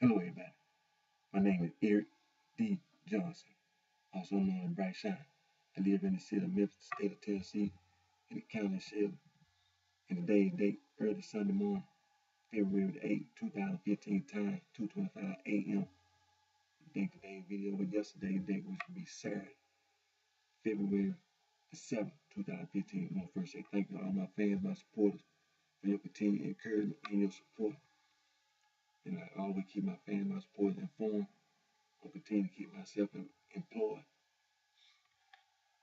Hello everybody, my name is Eric D. Johnson, also known as BrightShine. I live in the city of Memphis, state of Tennessee, in the county of Shelby. And today's date, early Sunday morning, February the 8th, 2015, time 2:25 a.m. The date today's video was yesterday's date, which would be Saturday, February the 7th, 2015. I want to first say thank you to all my fans, my supporters, for your continued encouragement and your support. And I always keep my fans, my supporters informed. I'll continue to keep myself employed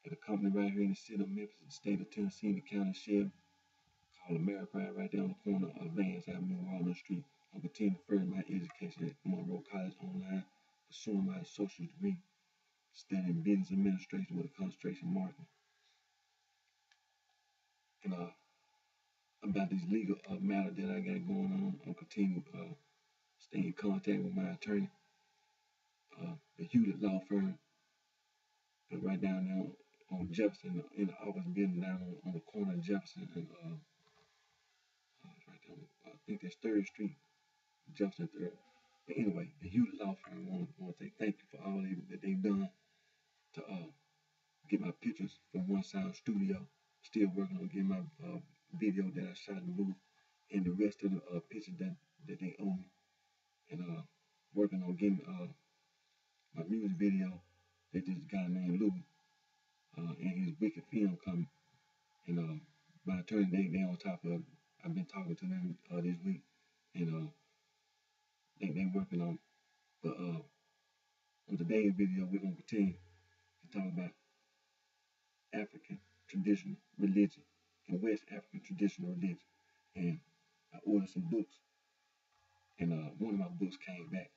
at a company right here in the city of Memphis, the state of Tennessee, in the county of Shelby, called America, right there on the corner of Vance Avenue, Walnut Street. I'll continue to further my education at Monroe College online, pursuing my associate's degree, studying business administration with a concentration in marketing. And about this legal matter that I got going on, I'll continue to stay in contact with my attorney, the Hewlett Law Firm, right down there on Jefferson, in the office building down on the corner of Jefferson and right down, I think that's 3rd Street, Jefferson 3rd. But anyway, the Hewlett Law Firm, I want to say thank you for all that they've done to get my pictures from One Sound Studio. Still working on getting my video that I shot in the booth and the rest of the pictures that they owe me. And working on getting my music video that this guy named Lou and his Wicked film coming. And my attorney, they on top of it. I've been talking to them this week, and they working on it. But on today's video, we're gonna continue to talk about African traditional religion and West African traditional religion. And I ordered some books, and one of my books came back.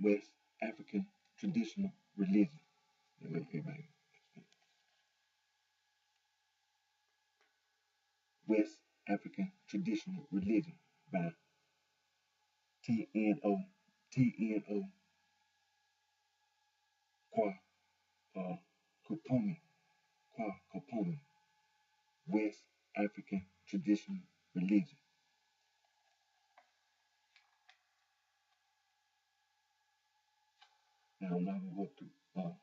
West African traditional religion. Wait, everybody. West African traditional religion by T.N.O. Kwakopomi. West African traditional religion. Now I'm not gonna go through but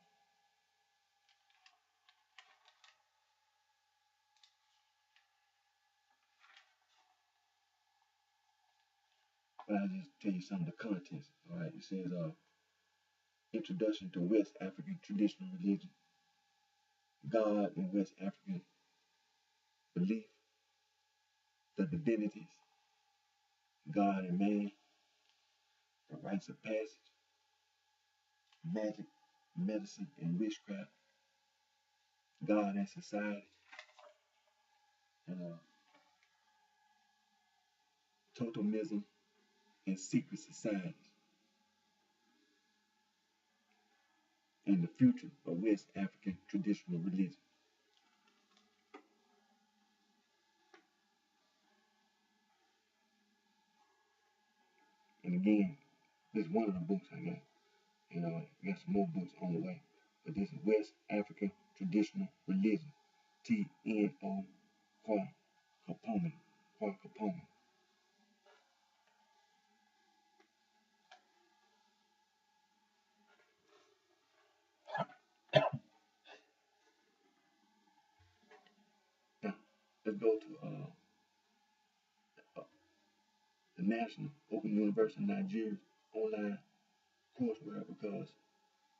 I'll just tell you some of the contents. All right, it says Introduction to West African Traditional Religion. God in West African belief, the divinities, God and man, the rites of passage, magic, medicine, and witchcraft, God and society, and totemism and secret societies, and the future of West African traditional religion. And again, this is one of the books I got. And I got some more books on the way. But this is West African Traditional Religion. T.N.O. Kwakopomi. Now, let's go to the National Open University of Nigeria's online courseware, because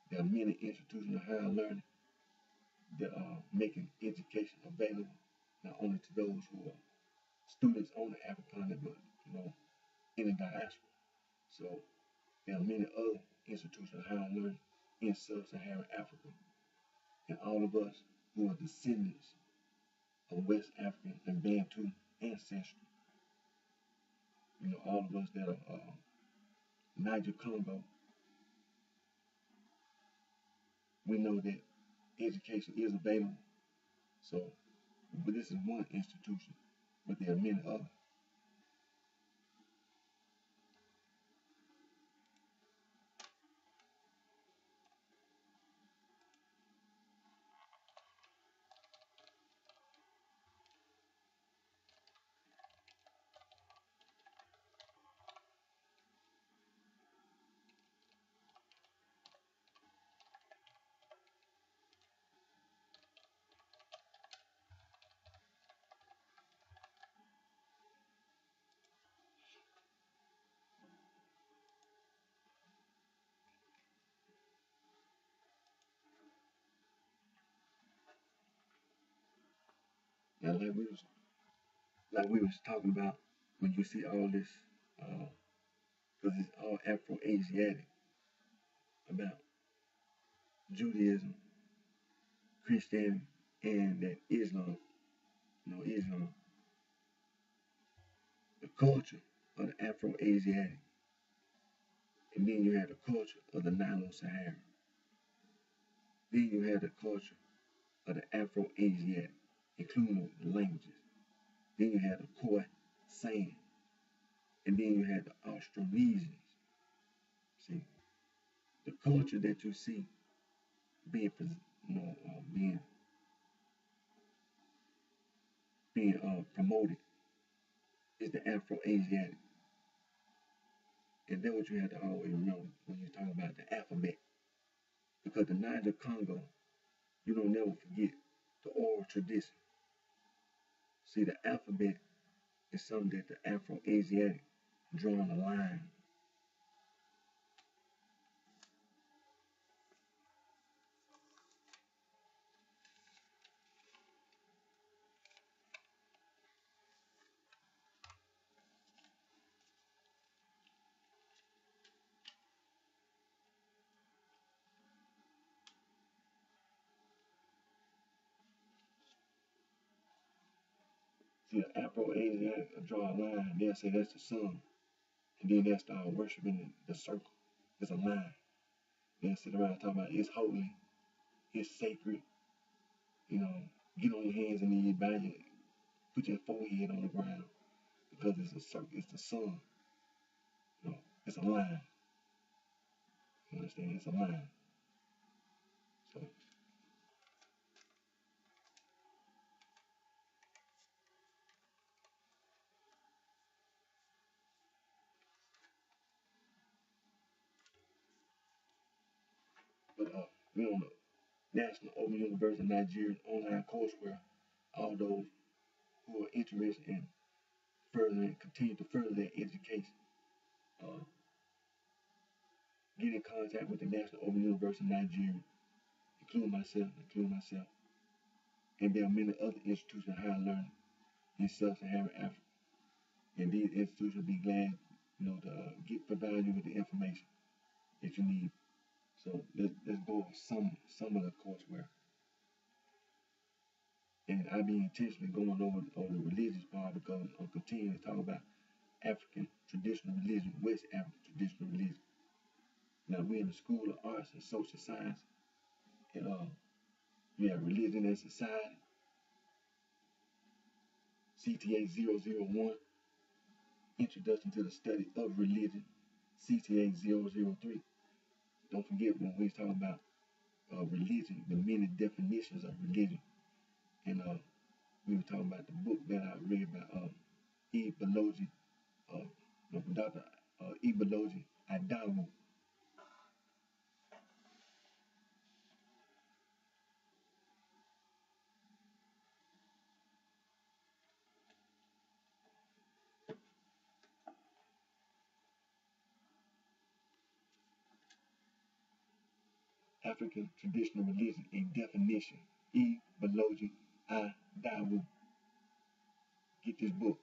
there are many institutions of higher learning that are making education available not only to those who are students on the African continent, but in the diaspora. So there are many other institutions of higher learning in sub-Saharan Africa, and all of us who are descendants of West African and Bantu ancestry, all of us that are Niger Congo, we know that education is available. So, but this is one institution, but there are many others. And like we was talking about, when you see all this, because it's all Afro-Asiatic, about Judaism, Christianity, and that Islam, Islam, the culture of the Afro-Asiatic, and then you have the culture of the Nilo-Sahara, then you have the culture of the Afro-Asiatic, including the languages, then you have the Khoi San, and then you have the Austronesians. See, the culture that you see being, being promoted is the Afro-Asiatic, and that's what you have to always remember when you talk about the alphabet, because the Niger Congo, you don't never forget the oral tradition. See, the alphabet is something that the Afro-Asiatic drawing a line. See, the Afro-Asiatic draw a line. They'll say that's the sun, and then they'll start worshiping the circle. It's a line. They'll sit around talking about it's holy, it's sacred. You know, get on your hands and knees, put your forehead on the ground because it's a circle. It's the sun. It's a line. You understand? It's a line. So, but we on the National Open University of Nigeria online course where all those who are interested in furthering, continue to further their education, uh, get in contact with the National Open University of Nigeria, including myself, and there are many other institutions of higher learning in sub-Saharan Africa. And these institutions will be glad, to provide you with the information that you need. So let's go over some of the courseware. And I be intentionally going over the religious part because I'm continuing to talk about African traditional religion, West African traditional religion. Now we're in the School of Arts and Social Science, and we have Religion and Society, CTA 001, Introduction to the Study of Religion, CTA 003. Don't forget when we talk about religion, the many definitions of religion, and we were talking about the book that I read by Ibaloji, Dr. Ibaloji Adawu. African traditional religion, a definition. Ibaloji Adawu. Get this book,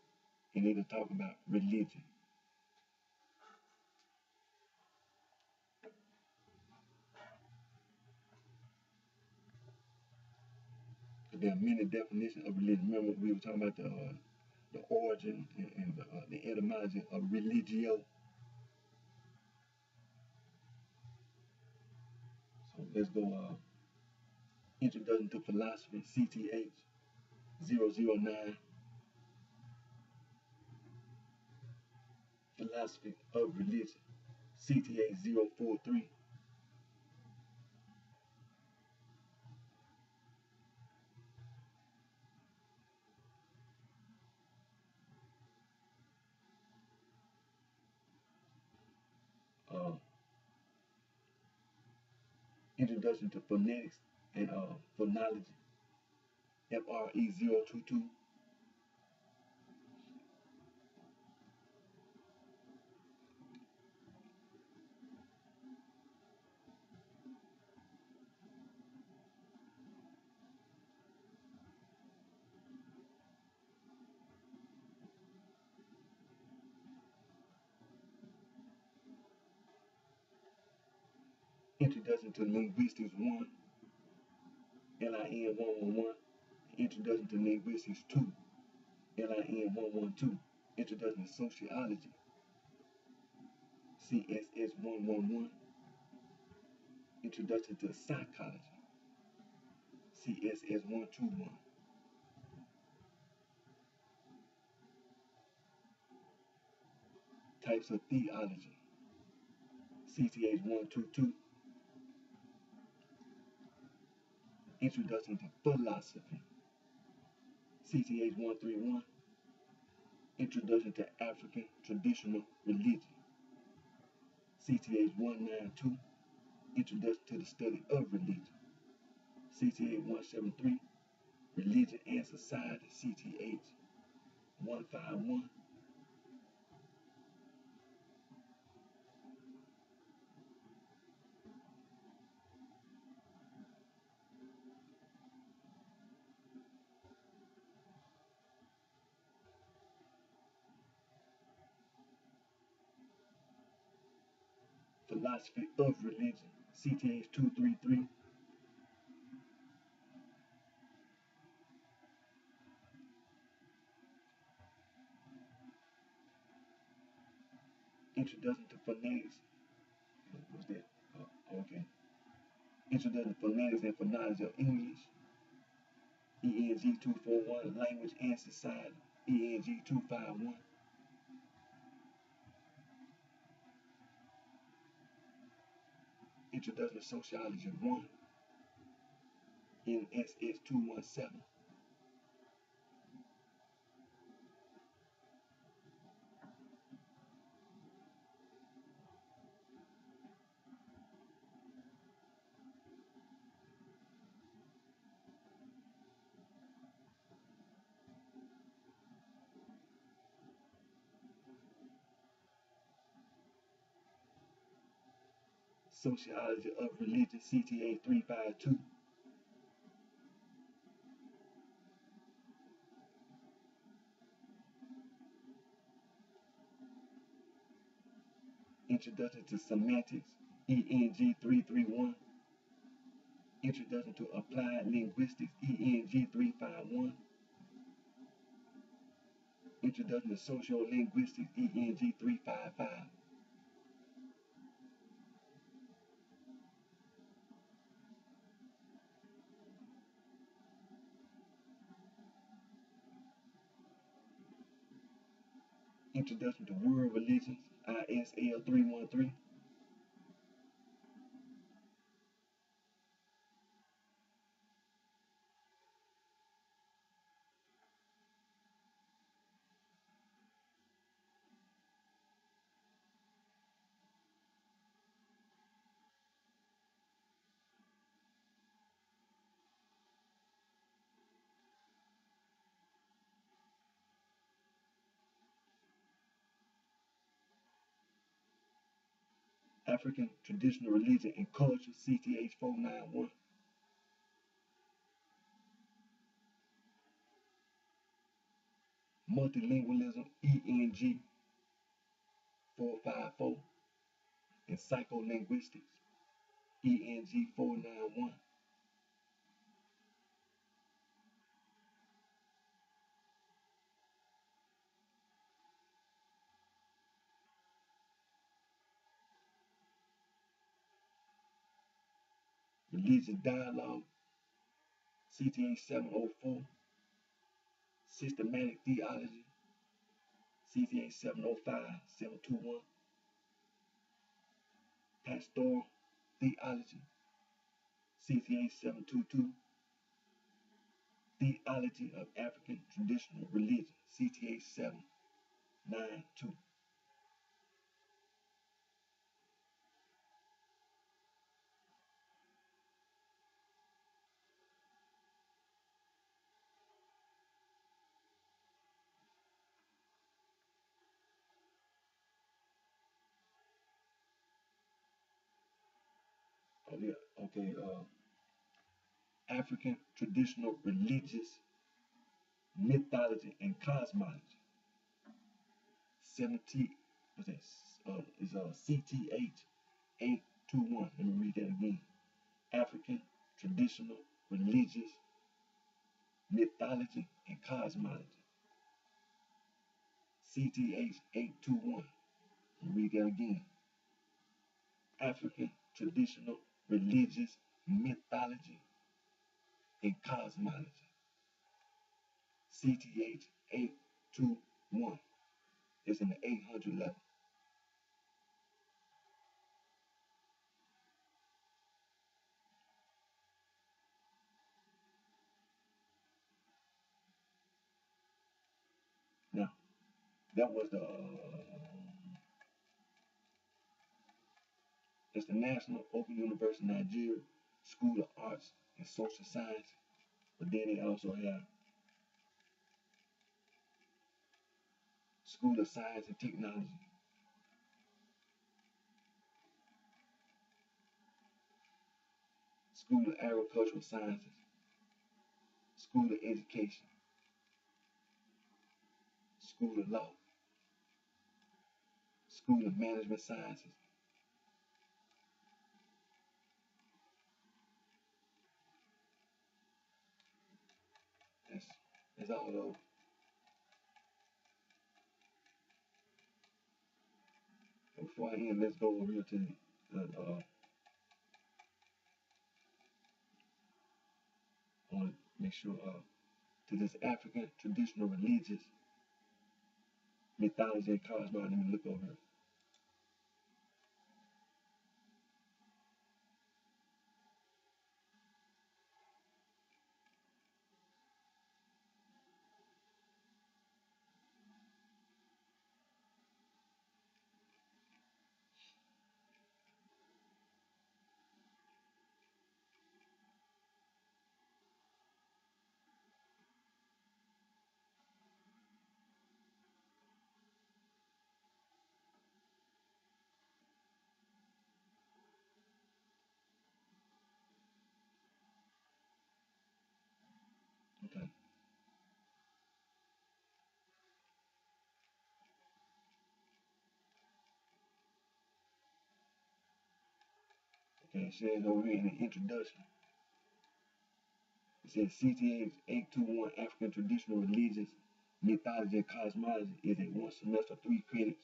and it'll talk about religion. There are many definitions of religion. Remember, we were talking about the origin and the etymology of religio. So let's go. Introduction to Philosophy, CTH 009. Philosophy of Religion, CTH 043. Uh, Introduction to Phonetics and Phonology, FRE 022. Introduction to Linguistics 1, LIN 111. Introduction to Linguistics 2, LIN 112. Introduction to Sociology, CSS 111. Introduction to Psychology, CSS 121. Types of Theology, CTH 122. Introduction to Philosophy, CTH 131. Introduction to African Traditional Religion, CTH 192. Introduction to the Study of Religion, CTH 173. Religion and Society, CTH 151. Philosophy of Religion, CTH 233. Introduction to Phonetics. What's that? Okay. Introduction to Phonetics and Phonology of English, ENG 241. Language and Society, ENG 251. Introduction to Sociology 1, NSS 217. Sociology of Religion, CTA 352. Introduction to Semantics, ENG 331. Introduction to Applied Linguistics, ENG 351. Introduction to Sociolinguistics, ENG 355. Introduction to World Religions, ISL 313. African Traditional Religion and Culture, CTH 491. Multilingualism, ENG 454. And Psycholinguistics, ENG 491. Religious Dialogue, CTH 704. Systematic Theology, CTH 705, 721. Pastoral Theology, CTH 722. Theology of African Traditional Religion, CTH 792. Oh yeah, okay. African Traditional Religious Mythology and Cosmology, 70. What's that? Is CTH 821. 821. Let me read that again. African traditional religious mythology and cosmology. CTH 821. Let me read that again. African traditional religious mythology and cosmology. CTH 821. It's in the 800 level. Now, that was it's the National Open University Nigeria School of Arts and Social Science. But then they also have School of Science and Technology, School of Agricultural Sciences, School of Education, School of Law, School of Management Sciences. That's, that's all those. Before I end, let's go over here to I want to make sure to this African traditional religious mythology and cosmology. Let me look over here. Okay. Okay, it says over here in the introduction, it says CTH 821 African Traditional Religious Mythology and Cosmology is a one semester 3 credits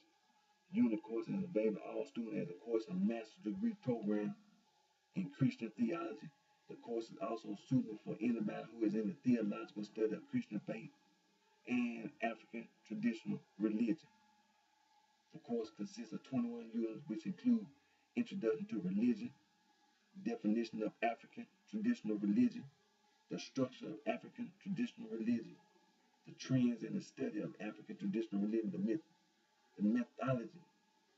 unit course and is available to all students as a course of master's degree program in Christian theology. The course is also suitable for anybody who is in the theological study of Christian faith and African traditional religion. The course consists of 21 units, which include Introduction to Religion, Definition of African Traditional Religion, the Structure of African Traditional Religion, the Trends in the Study of African Traditional Religion, the Methodology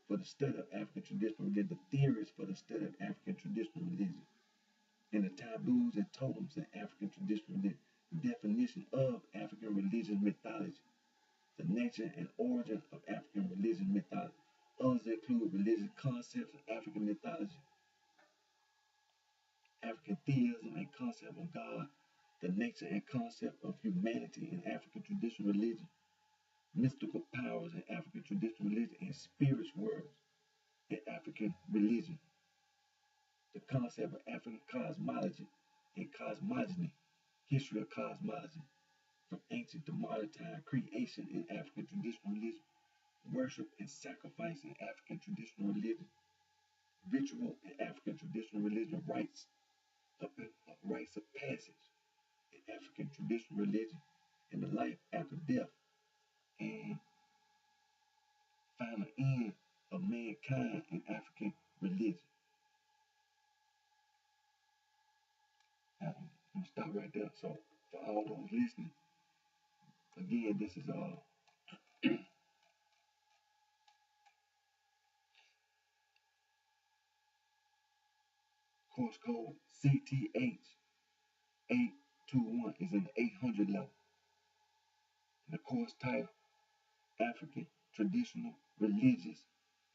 for the Study of African Traditional Religion, the Theories for the Study of African Traditional Religion, and the Taboos and Totems in African Traditional Religion, the definition of African religious mythology, the nature and origin of African religious mythology. Others include religious concepts of African mythology, African theism and concept of God, the nature and concept of humanity in African traditional religion, mystical powers in African traditional religion, and spirits worlds in African religion, the concept of African cosmology and cosmogony, history of cosmology, from ancient to modern time, creation in African traditional religion, worship and sacrifice in African traditional religion, ritual in African traditional religion, rites of passage in African traditional religion, and the life after death, and final end of mankind in African religion. Now, I'm gonna stop right there. So for all those listening, again, this is course code CTH 821 is in the 800 level. And the course title African Traditional Religious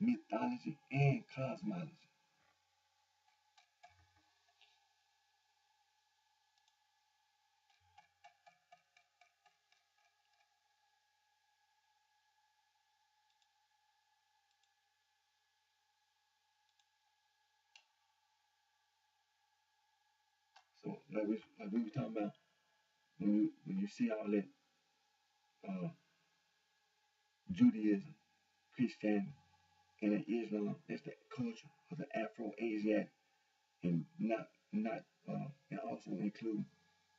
Mythology and Cosmology. So like we were talking about when you see all that uh, Judaism, Christianity, and then Islam, that's the culture of the Afro-Asiatic, and not and also include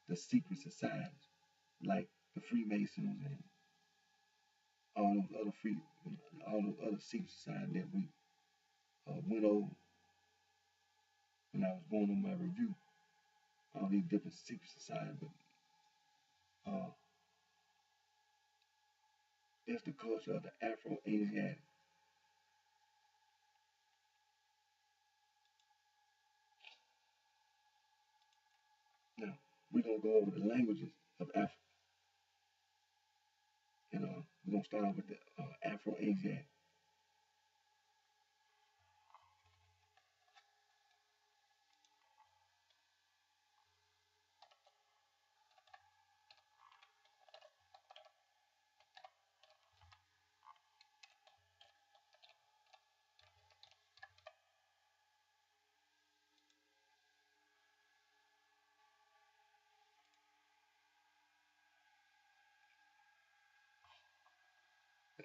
the secret societies like the Freemasons and all those all those other secret societies that we went over when I was going on my review. All these different secret societies, but that's the culture of the Afro-Asiatic. Now we're gonna go over the languages of Africa, and we're gonna start with the Afro-Asiatic.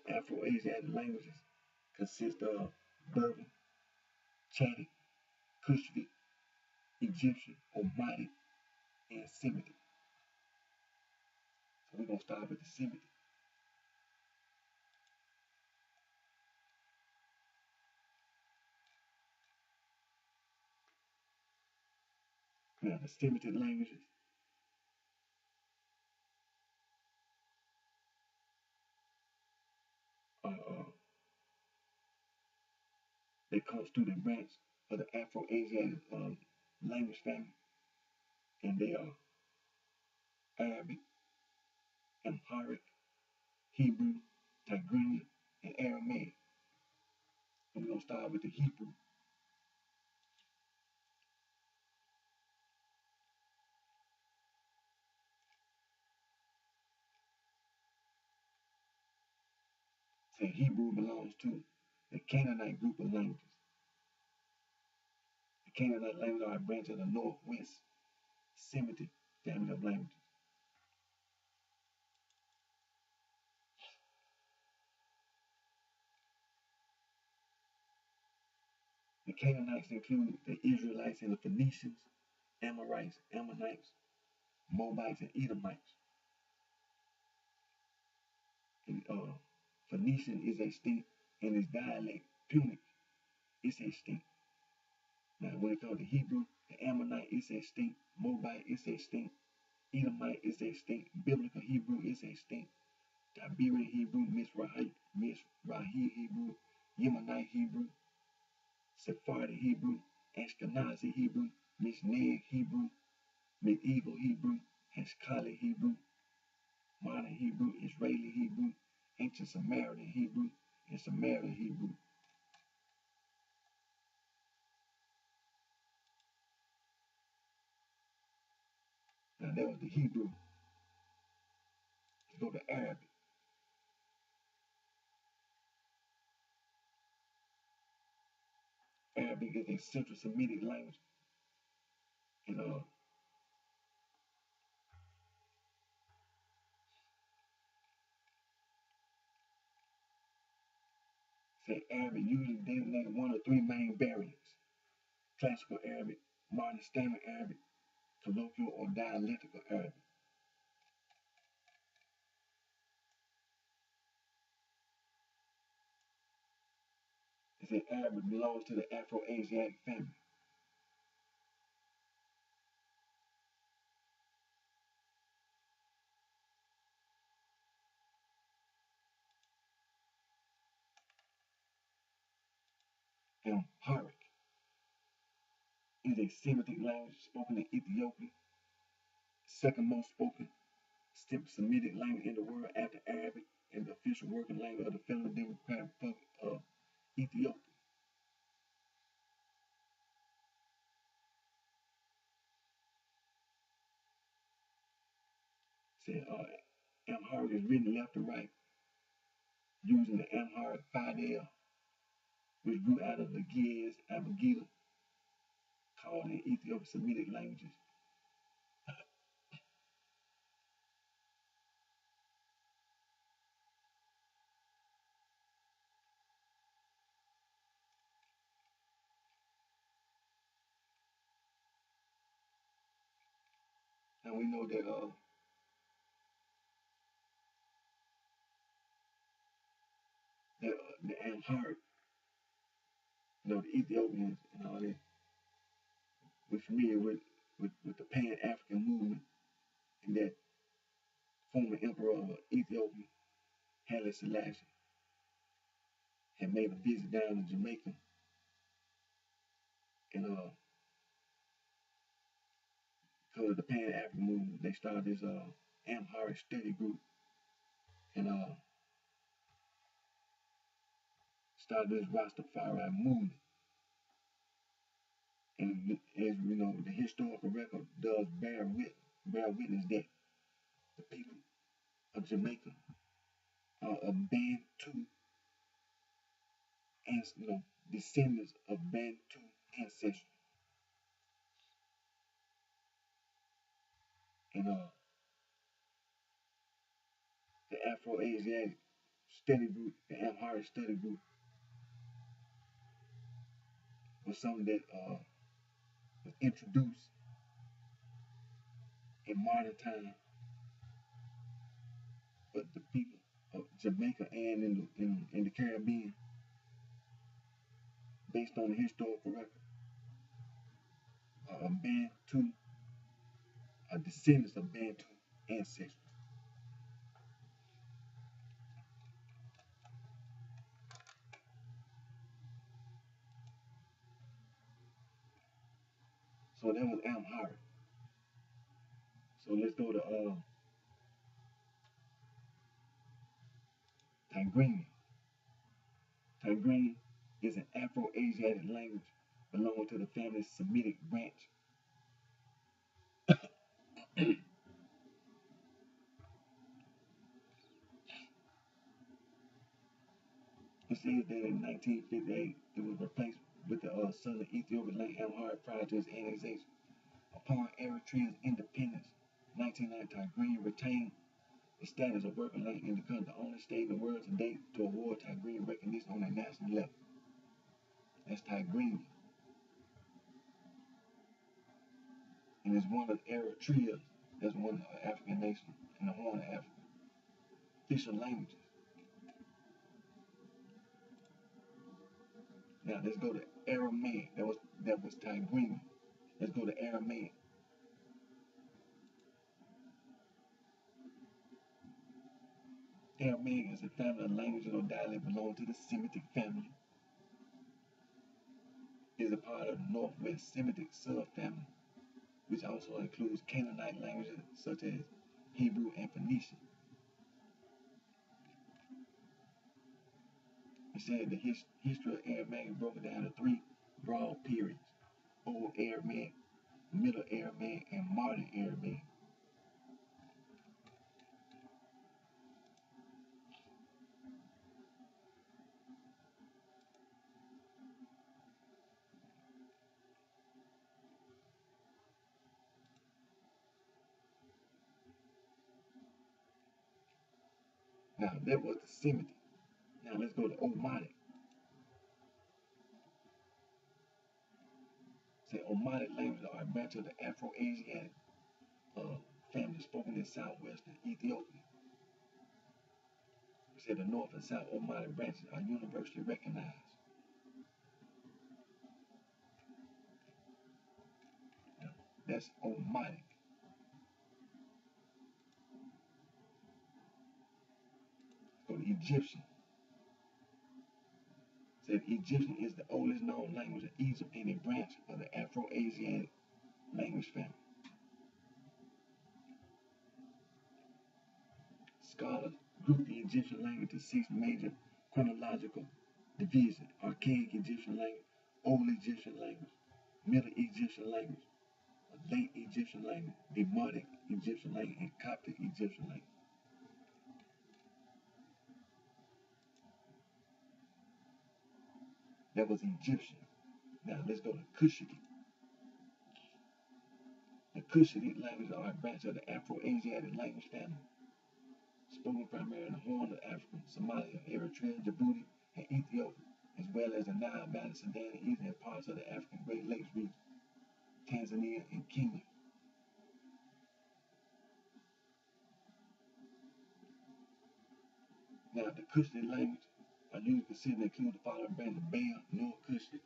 The Afro-Asiatic languages consist of Berber, Chadic, Kushite, Egyptian, Omani, and Semitic. So we're gonna start with the Semitic. Now the Semitic languages are they constitute a branch of the Afro-Asiatic language family, and they are Arabic, Amharic, Hebrew, Tigrinya, and Aramaic. And we're gonna start with the Hebrew. So Hebrew belongs to the Canaanite group of languages. The Canaanite languages are a branch of the Northwest Semitic family of languages. The Canaanites include the Israelites and the Phoenicians, Amorites, Ammonites, Moabites, and Edomites. And Phoenician is extinct, and its dialect, Punic, is extinct. Now, when it comes to Hebrew, the Ammonite is extinct, Moabite is extinct, Edomite is extinct, Biblical Hebrew is extinct, Tiberian Hebrew, Mizrahi Hebrew, Yemenite Hebrew, Sephardic Hebrew, Ashkenazi Hebrew, Mishneh Hebrew, Medieval Hebrew, Ashkali Hebrew, Modern Hebrew, Israeli Hebrew, Ancient Samaritan Hebrew, and Samaritan Hebrew. Now that was the Hebrew. Let's go to Arabic. Arabic is a Central Semitic language, and say Arabic usually designate one of three main variants: Classical Arabic, Modern Standard Arabic, Colloquial or Dialectical Arabic. It said Arabic belongs to the Afro-Asiatic family. Amharic is a Semitic language spoken in Ethiopia, second most spoken Semitic language in the world after Arabic, and the official working language of the Federal Democratic Republic of Ethiopia. Said Amharic is written left to right using the Amharic Fidel, which grew out of the Ge'ez Abogida, called in Ethiopian Semitic languages Now we know that the Amharic, the Ethiopians and all that, we're familiar with the Pan African movement, and that former emperor of Ethiopia, Haile Selassie, had made a visit down to Jamaica, and because of the Pan African movement, they started this Amharic study group, and started this Rastafari movement. And as we know, the historical record does bear witness that the people of Jamaica are a Bantu, and descendants of Bantu ancestry. And the Afro-Asiatic study group, the Amharic study group, was something that was introduced in modern time, but the people of Jamaica and in the Caribbean, based on the historical record, are Bantu, are descendants of Bantu ancestry. So that was Amharic. So let's go to Tigrinya. Tigrinya is an Afro-Asiatic language belonging to the family Semitic branch. It says that in 1958 it was replaced with the southern Ethiopian language Amharic prior to its annexation. Upon Eritrea's independence, 1990, Tigrinya retained the status of working language and becomes the only state in the world to date to award Tigrinya recognition on a national level. That's Tigrinya. And it's one of Eritrea, that's one African nation in the Horn of Africa, official languages. Now let's go to Aramaic. That was Tigrinya. Let's go to Aramaic. Aramaic is a family of languages or dialects belonging to the Semitic family. It is a part of the Northwest Semitic subfamily, which also includes Canaanite languages such as Hebrew and Phoenician. It said the history of Aramaic is broken down into three broad periods: Old Aramaic, Middle Aramaic, and Modern Aramaic. Now that was the Semitic. Now let's go to Omatic. Say Omatic languages are a branch of the Afro-Asiatic family spoken in southwestern Ethiopia. We said the North and South Omatic branches are universally recognized. Now, that's Omatic. Go to Egyptian. Said Egyptian is the oldest known language of Egypt and a branch of the Afro-Asiatic language family. Scholars group the Egyptian language into six major chronological divisions: Archaic Egyptian language, Old Egyptian language, Middle Egyptian language, Late Egyptian language, Demotic Egyptian language, and Coptic Egyptian language. That was Egyptian. Now let's go to Cushitic. The Cushitic languages are a branch of the Afro-Asiatic language family, spoken primarily in the Horn of Africa, Somalia, Eritrea, Djibouti, and Ethiopia, as well as the Nile Valley, Sudan, and eastern parts of the African Great Lakes region, Tanzania, and Kenya. Now, the Cushitic language are usually considered to include the following branches: Bale, North Cushitic,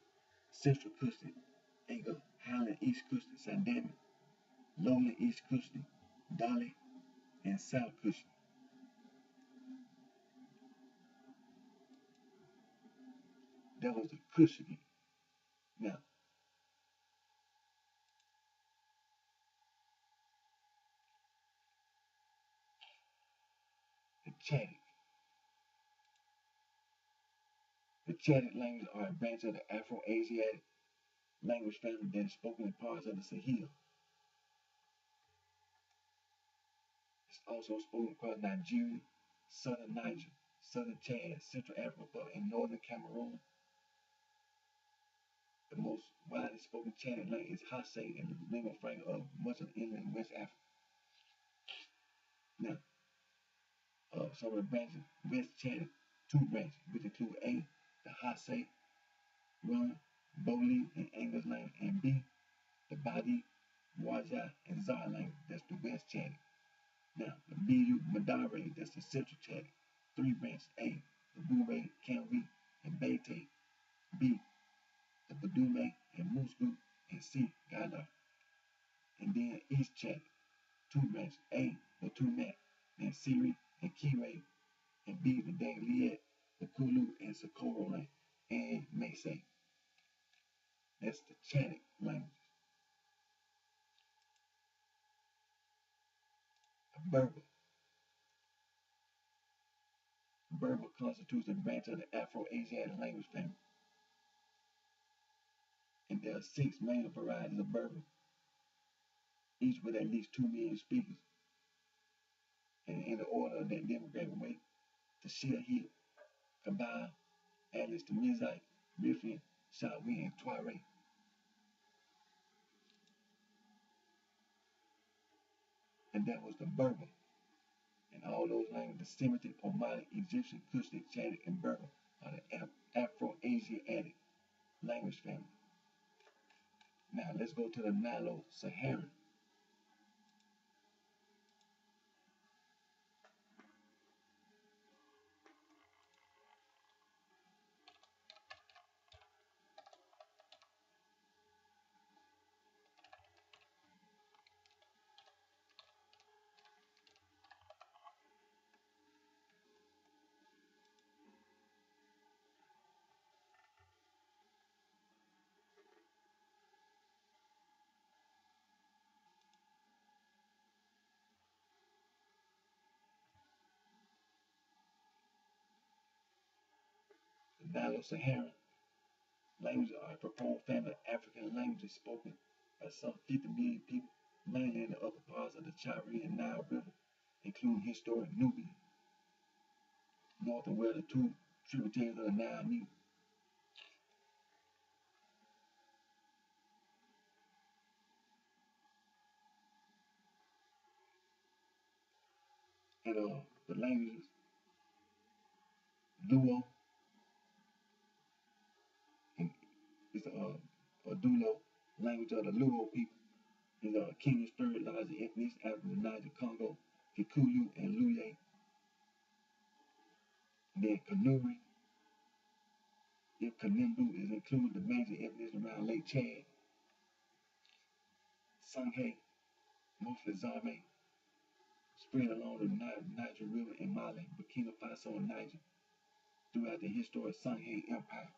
Central Cushitic, Ego, Highland East Cushitic, Sandamic, Lowland East Cushitic, Dalek, and South Cushitic. That was the Cushitic. Now, the Chadic. The Chadic language are a branch of the Afro-Asiatic language family that is spoken in parts of the Sahel. It's also spoken across Nigeria, southern Niger, southern Chad, Central Africa, and northern Cameroon. The most widely spoken Chadic language is Hassay and the lingua franca of much of inland and West Africa. Now, some of the branches: West Chadic, 2 branches, which include A, the Hassay, Run, Boli, and English language, and B, the Badi, Waja, and Zar language. That's the West Chadic. Now, the Bu Madare, that's the Central Chadic. 3 branches: A, the Bure, Kanwi, and Bete; B, the Badume and Musgu; and C, Gada. And then East Chadic, 2 branches: A, the Tumat, then Siri and Kire; and B, the Dangliet, the Kulu, and Socorro language, and Maysay. That's the Chadic language. Berber. Berber constitutes a branch of the Afro-Asiatic language family, and there are 6 main varieties of Berber, each with at least 2 million speakers. And in the order of their demographic weight: the Shia, Kabyle, Atlas, the Mizite, Rifian, Shawi, and Tuareg. And that was the Berber. And all those languages: the Semitic, Omani, Egyptian, Cushitic, Chadic, and Berber, are the Afro-Asiatic language family. Now let's go to the Nilo-Saharan. The Nilo-Saharan languages are a proposed family of African languages spoken by some 50 million people, mainly in the upper parts of the Chari and Nile River, including historic Nubia, north and where the 2 tributaries of the Nile meet. And the languages: Luo, and it's a Dulo language of the Luo people. Is Kenya's third largest ethnicity after the Niger Congo, Kikuyu, and Luye. And then Kanuri, if Kanimbu is included, the major ethnicity around Lake Chad. Sanghe, mostly Zarme, spread along the Niger River in Mali, Burkina Faso, and Niger throughout the historic Sanghe Empire.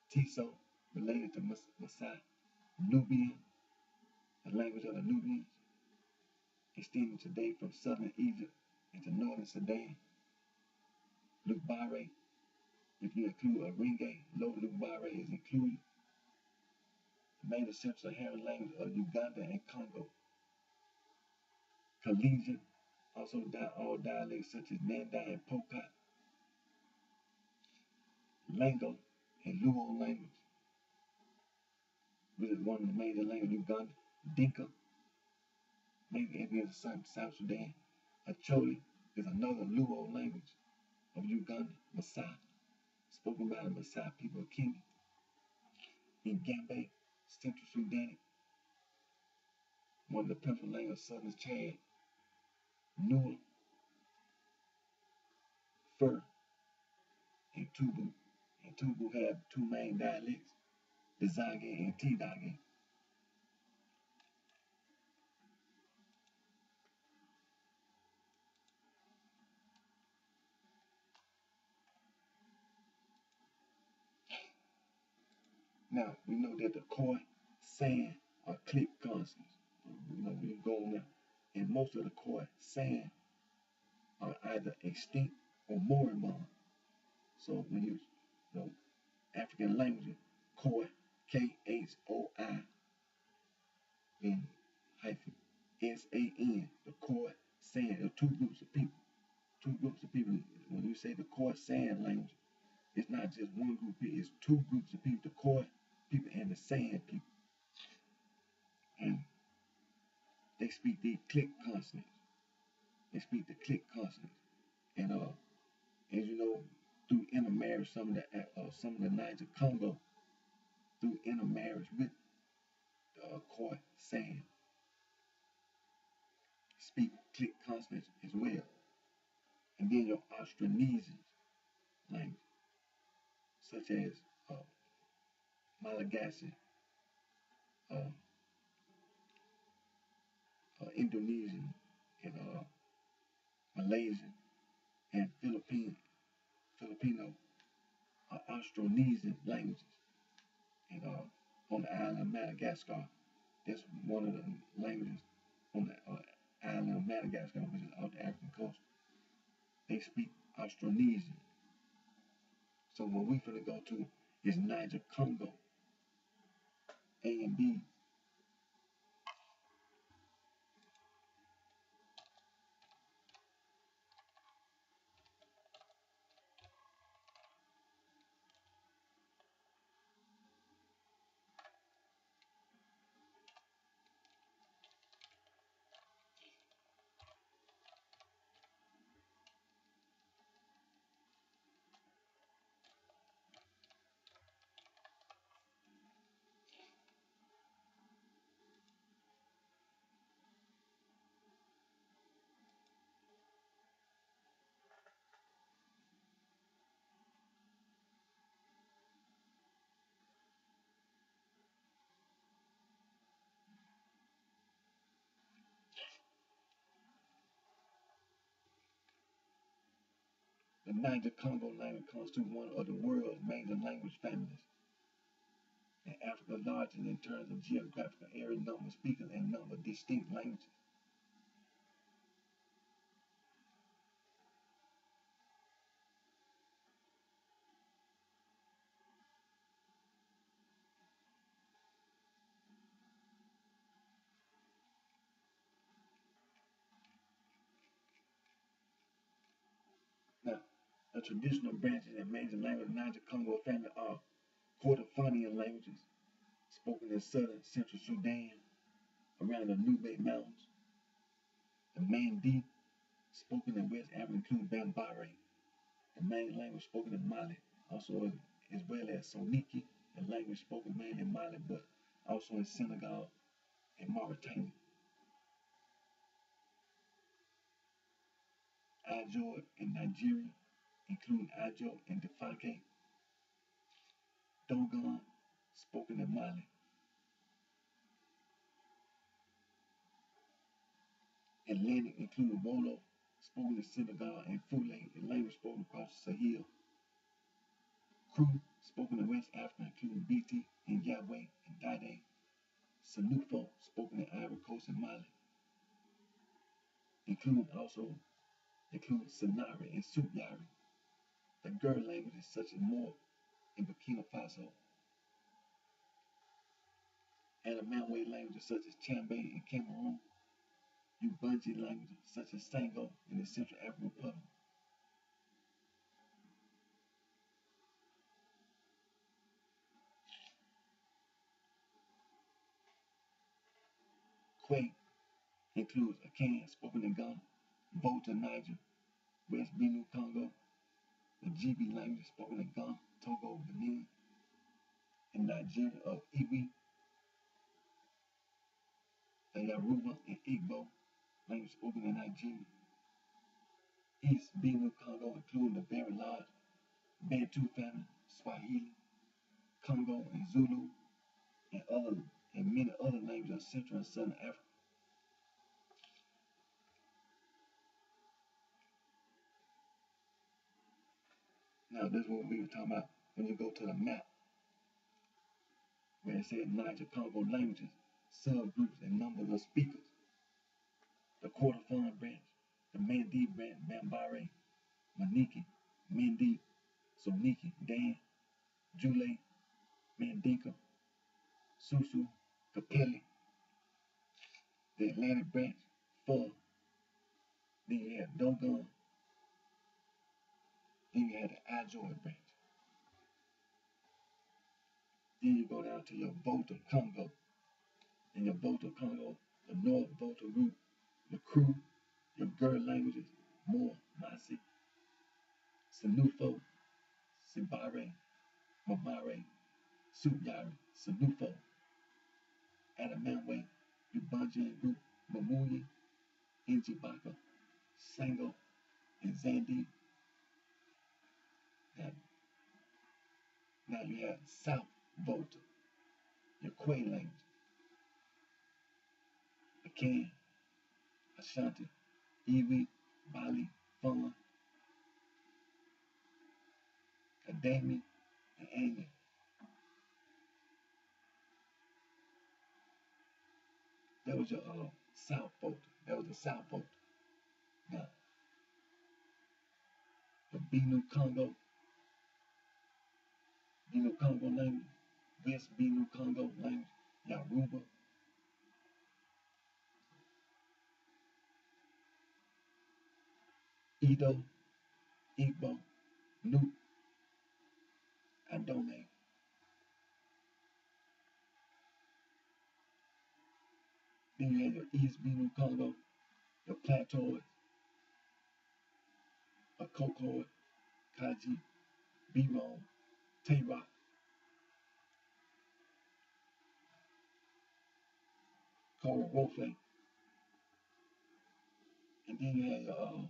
Tiso, related to Masai. Nubian, the language of the Nubians, extending today from southern Egypt into northern Sudan. Lubare, if you include Aringe, Low Lubare is included. The major sub-Saharan language of Uganda and Congo. Collegian, also all dialects such as Nanda and Pokat. Lango and Luo language, which is one of the major languages of Uganda. Dinka, major ethnic of South Sudan. Acholi is another Luo language of Uganda. Maasai, spoken by the Maasai people of Kenya. Ngambe, Central Sudan, one of the principal languages of southern Chad. Nuer, Fur, and Tubu. And Tubu have two main dialects, the Zage and Tidage. Now, we know that the Khoi, San are click consonants. We go on there. And most of the Khoi, San are either extinct or moribund. So when you know African languages, Khoi, Khoi, and hyphen San, the Khoi, San, are two groups of people. Two groups of people. When you say the Khoi San language, it's not just one group of people, it's two groups of people, the Khoi people and the San people. And they speak the click consonants. They speak the click consonants. And as you know, through intermarriage, some of the Niger Congo, through intermarriage with the Khoi San, speak click consonants as well. And then your Austronesian language, such as Malagasy, uh, Indonesian, and Malaysian, and Filipino are Austronesian languages. And on the island of Madagascar, that's one of the languages on the island of Madagascar, which is off the African coast. They speak Austronesian. So what we're going to go to is Niger Congo, A and B. The Niger Congo language constitutes one of the world's major language families. And Africa larger in terms of geographical area, number of speakers, and number of distinct languages. Now, the traditional branches and major languages of the Niger Congo family are Kordofanian languages, spoken in southern central Sudan, around the Nube Mountains. The Mandi, spoken in West Africa, include Bambara, the main language spoken in Mali, also as well as Soniki, the language spoken mainly in Mali, but also in Senegal and Mauritania. Ajo in Nigeria, including Ajo and Defake. Dogon, spoken in Mali. Atlantic, including Wolof, spoken in Senegal, and Fule, the language spoken across the Sahel. Kru, spoken in West Africa, including Biti and Yahweh and Dade. Sanufo, spoken in Ivory Coast and Mali, including Sanari and Subyari. The Gur languages such as Moor in Burkina Faso. Adamawa languages such as Chambe in Cameroon. Ubangi languages such as Sango in the Central African Republic. Kwe includes Akan, spoken in Ghana, Volta, Niger, West Benue, Congo, the GB language spoken in Ghana, Togo, Benin, and Nigeria of Iwi, the Yoruba and Igbo language spoken in Nigeria. East Benue Congo, including the very large Bantu family, Swahili, Congo, and Zulu, and many other languages of Central and Southern Africa. Now, this is what we were talking about when you go to the map, where it said Niger Congo languages, subgroups, and numbers of speakers. The Kordofan branch, the Mandi branch, Bambara, Maniki, Mindi, Soniki, Dan, Jule, Mandinka, Susu, Capelli, the Atlantic branch, Fur, then you had Dogon, then you had the Ajoy branch. Then you go down to your Volta Congo. In your Volta Congo, the North Volta group, the Crew, your Gur languages, More, Masi, Sanufo, Sibare, Mamare, Suyari, Sanufo, Adamantwe, Ubanjan group, Mamuyi, Injibaka, Sango, and Zandi. Now you have South Volta, your Kwe language, Akan, Ashanti, Iwi, Bali, Fon, Kadami, and Anya. That was your South Volta. That was the South Volta. Now, the Benue Congo language, West Benue Congo language, Yoruba, Edo, Igbo, Nupe, Adone. Then you have your East Benue Congo, your Plateauid, Akokoid, Kaji, Biron, Tay-Rock, Korowofe. And then you have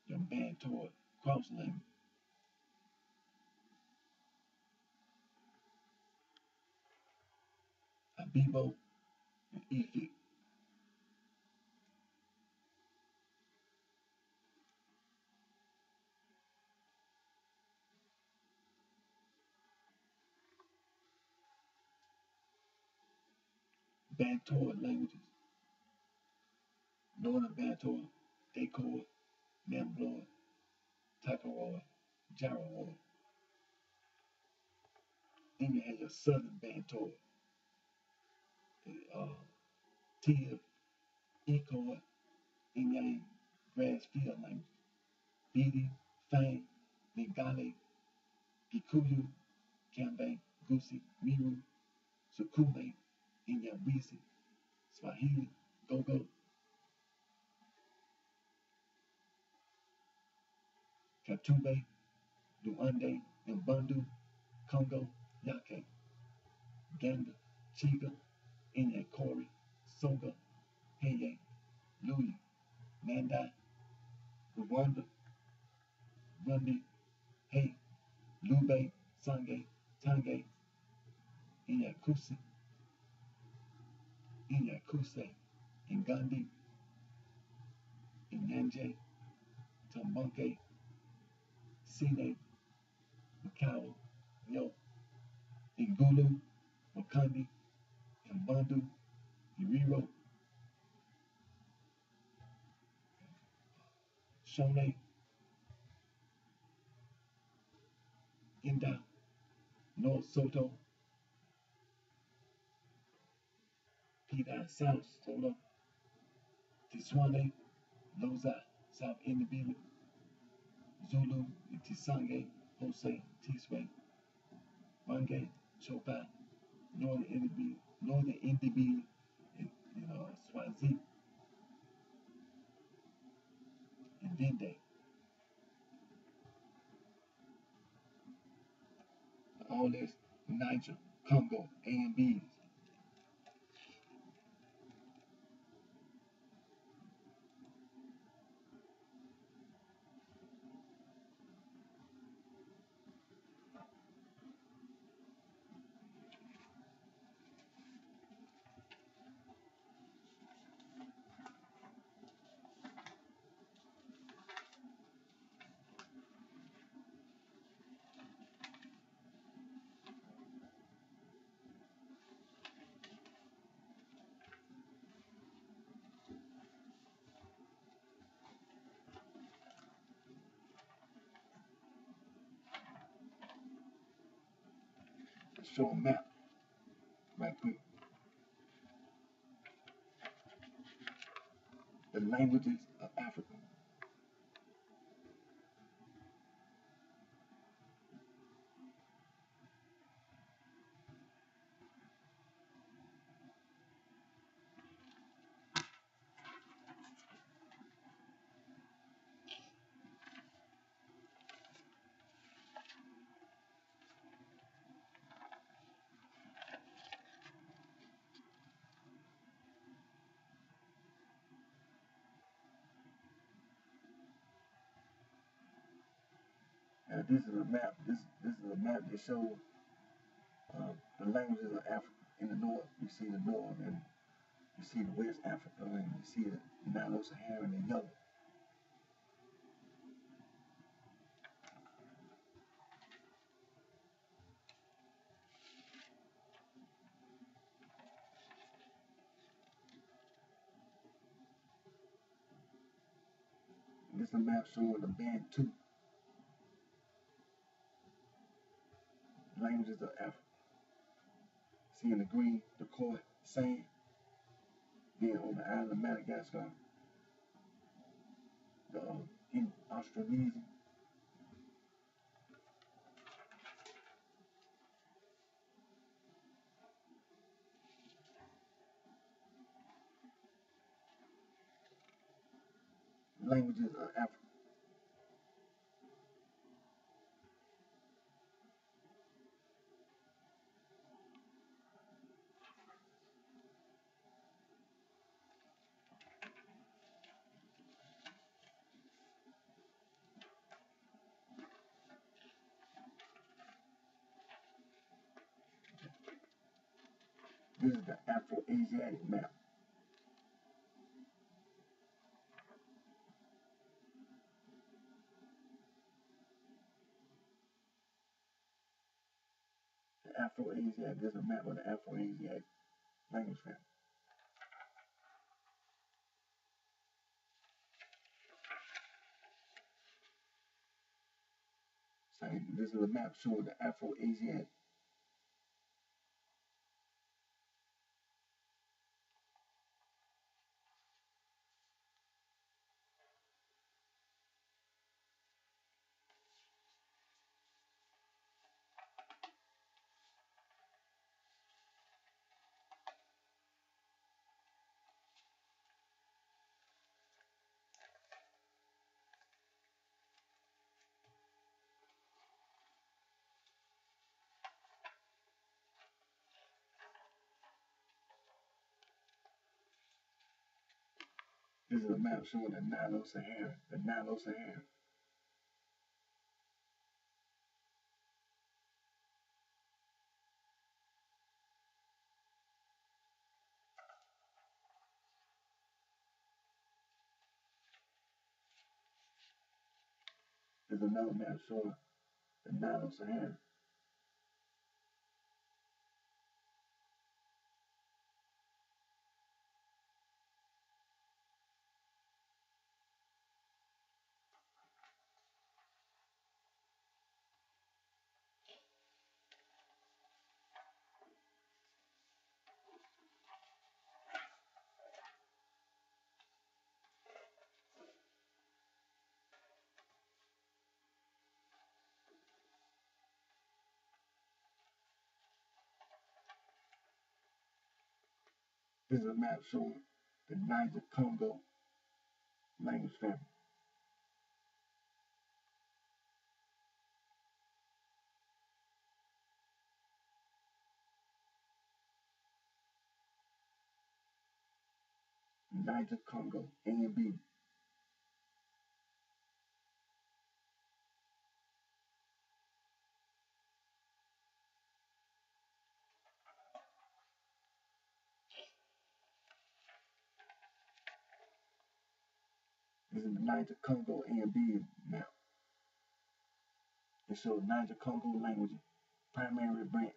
your Bantoid cross language. Abibo and Efik. Bantoid languages. Northern Bantoid, Dacoid, Nambloid, Takaroid, Gyroid. Then you have your Southern Bantoid, Tia, Ecoid, Inyang, Grassfield language, Bidi, Fang, Ningale, Gikuyu, Kambe, Gusi, Miru, Sukume, Inyawisi, Swahili, Gogo, Katube, Luande, Mbundu, Congo, Yake, Ganda, Chiga, Inyakori, Soga, Heye, Luyi, Mandai, Rwanda, Rundi, Hey, Lube, Sange, Tange, Inyakusi, Inyakuse, Ingandi, Inyanje, Tambunke, Sine, Makawa, Yo, Ingulu, Wakandi, Mbundu, Iriro, Shone, Inda, North Soto, Pida, South Soto, Tiswane, Loza, South Indibili, Zulu, Tisange, Jose, Tiswe, Mange, Chopa, Northern Indibili, and Swazi, and Dende. All this Niger, Congo, A and B's. show a map right quick. The languages of Africa. And this is a map. This is a map that shows the languages of Africa. In the north, you see the north, and you see the West Africa, and you see the Nilo-Saharan in yellow. And this is a map showing the Bantu languages of Africa. Seeing the green, the court, sand. Then on the island of Madagascar, the in Australasia. Languages of Africa. This is the Afro-Asiatic map. The Afro-Asiatic. This is a map of the Afro-Asiatic language family. So this is a map showing the Afro-Asiatic. This is a map showing the Nilo-Saharan. The Nilo-Saharan. There's another map showing the Nilo-Saharan. This is a map showing the Niger-Congo language family. Niger-Congo, A and B. This is the Niger-Congo A and B map. It shows Niger-Congo languages, primary branch,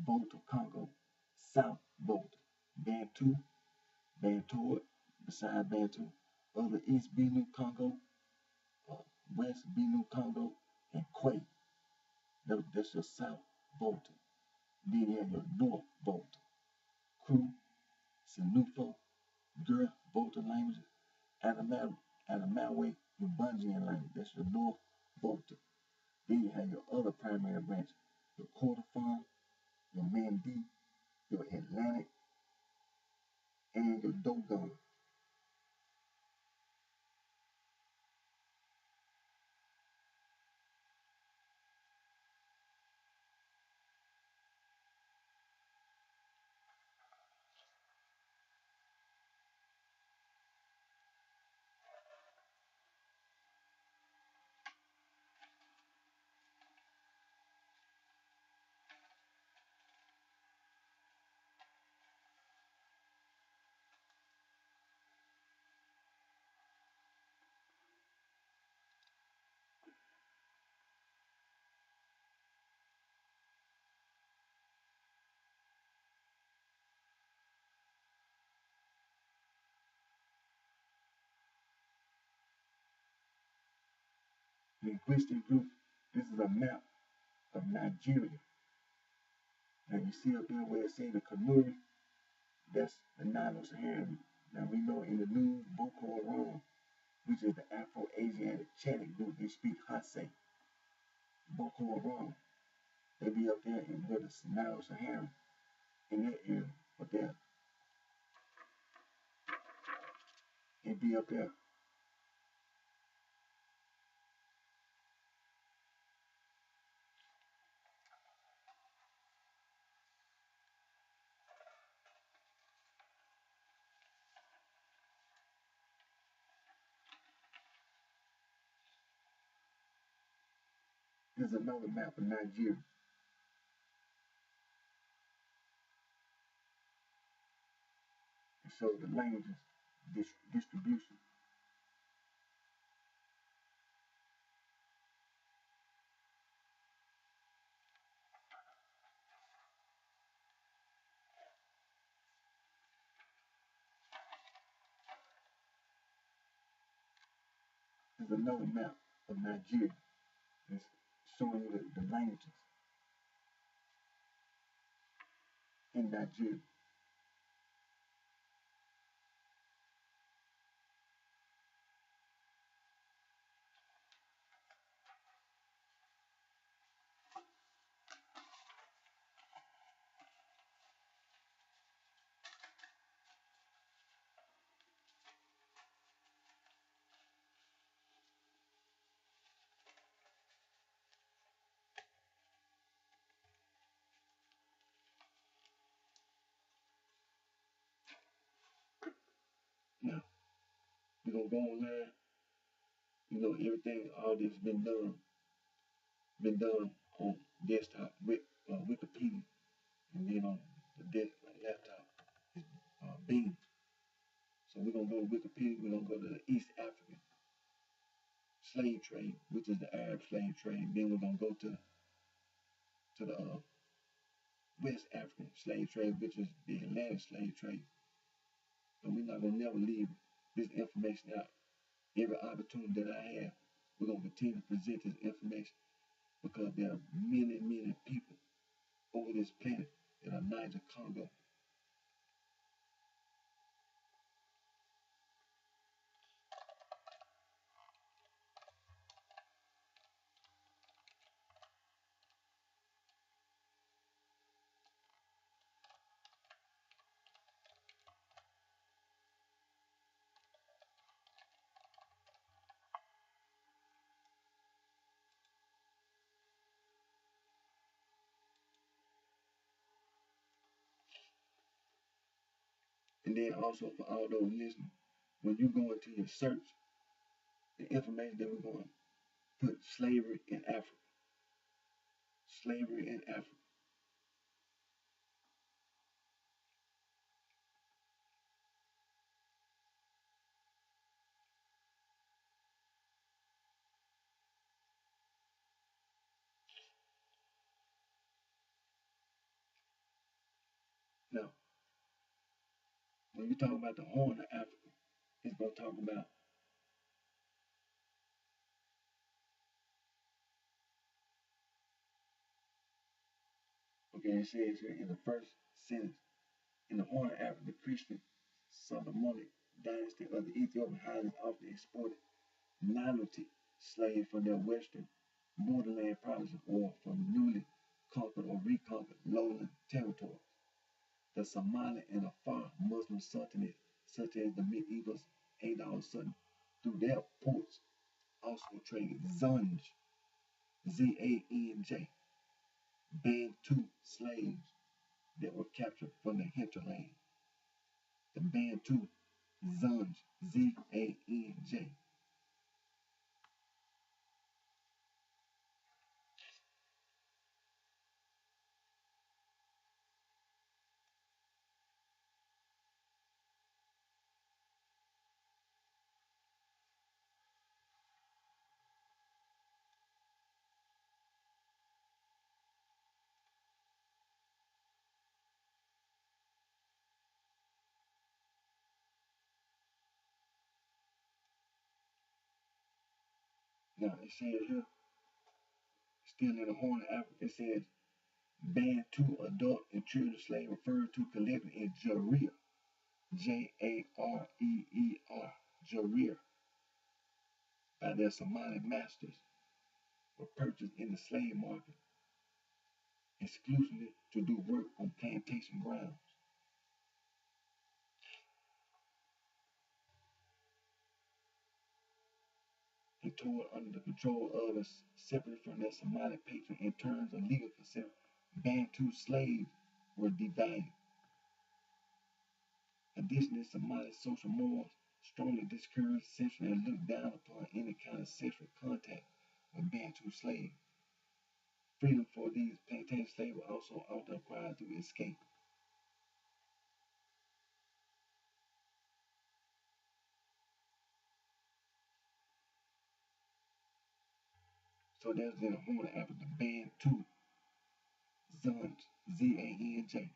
Volta Congo, South Volta, Bantu, Bantoid, beside Bantu, other East Benue Congo, West Benue Congo, and Quay. That's your South Volta. Then you have your North Volta, Kru, Sinufo, Gur Volta languages, Adamawa, Ubundian language. That's your North Volta. Then you have your other primary branches, your Kordofan, your Mandi, your Atlantic, and your Dogon. Linguistic group. This is a map of Nigeria. Now you see up there where it says the Kanuri, that's the Nilo-Saharan. Now we know in the news, Boko Haram, which is the Afro-Asiatic Chadic group, they speak Hase. Boko Haram, they be up there in the Nilo-Saharan, in that area, up there. They be up there. There's another map of Nigeria. It shows the languages distribution. There's another map of Nigeria. It's showing you the languages in Nigeria. Now, we're gonna go online. You know, everything, all this been done on desktop with Wikipedia, and then on the laptop is Bing. So we're gonna go to Wikipedia. We're gonna go to the East African slave trade, which is the Arab slave trade. Then we're gonna go to the West African slave trade, which is the Atlantic slave trade. And we're not gonna never leave this information out. Every opportunity that I have, we're gonna continue to present this information because there are many, many people over this planet that are Niger Congo. And then also for all those listening, when you go into your search, the information that we're going to put slavery in Africa. Slavery in Africa. Now, when you talk about the Horn of Africa, it's going to talk about Okay, it says here in the first sentence, in the Horn of Africa, the Christian Solomonic dynasty of the Ethiopian highlands often exported minority slaves from their western borderland provinces or from newly conquered or reconquered lowland territories. The Somali and Afar Muslim sultanates, such as the medieval Adal Sultan, through their ports also traded Zanj, Z-A-N-J, Bantu slaves that were captured from the hinterland. The Bantu Zanj, Z-A-N-J. Now it says here, still in the Horn of Africa, it says Bantu adult and children slave referred to collectively as Jarir, Jareer, Jarir, by their Somali masters, were purchased in the slave market exclusively to do work on plantation grounds. And toiled under the control of and separate from their Somali patron in terms of legal consent. Bantu slaves were devalued. Additionally, Somali social morals strongly discouraged sexual and looked down upon any kind of sexual contact with Bantu slaves. Freedom for these plantation slaves were also often acquired through escape. So that's in the Horn of Africa, Bantu, Zanj, Z-A-N-J,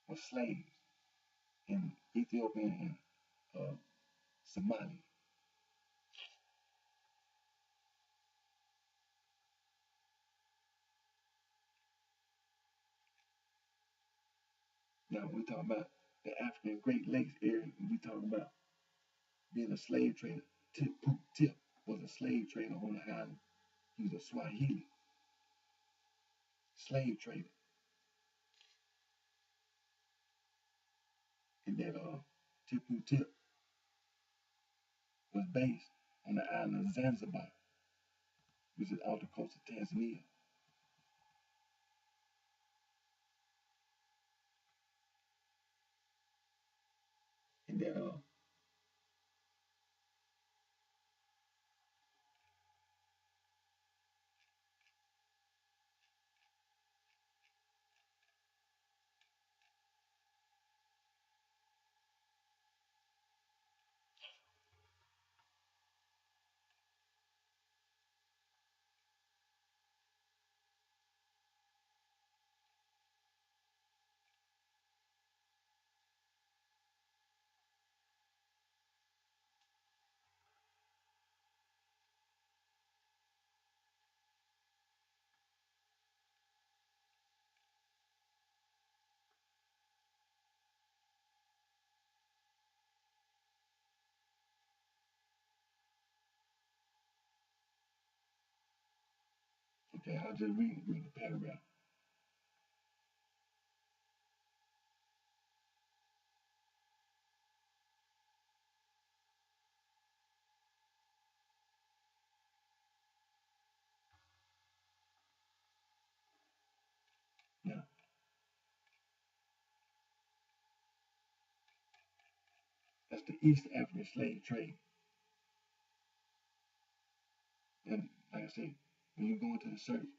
were slaves in Ethiopia and Somalia. Now, we talk about the African Great Lakes area. We talk about being a slave trader. Tipu Tip was a slave trader on the island. He was a Swahili slave trader. And that Tipu Tip was based on the island of Zanzibar, which is off the coast of Tanzania. And that okay, I'll just read the paragraph. Now, that's the East African slave trade. And like I said, when you go into the search,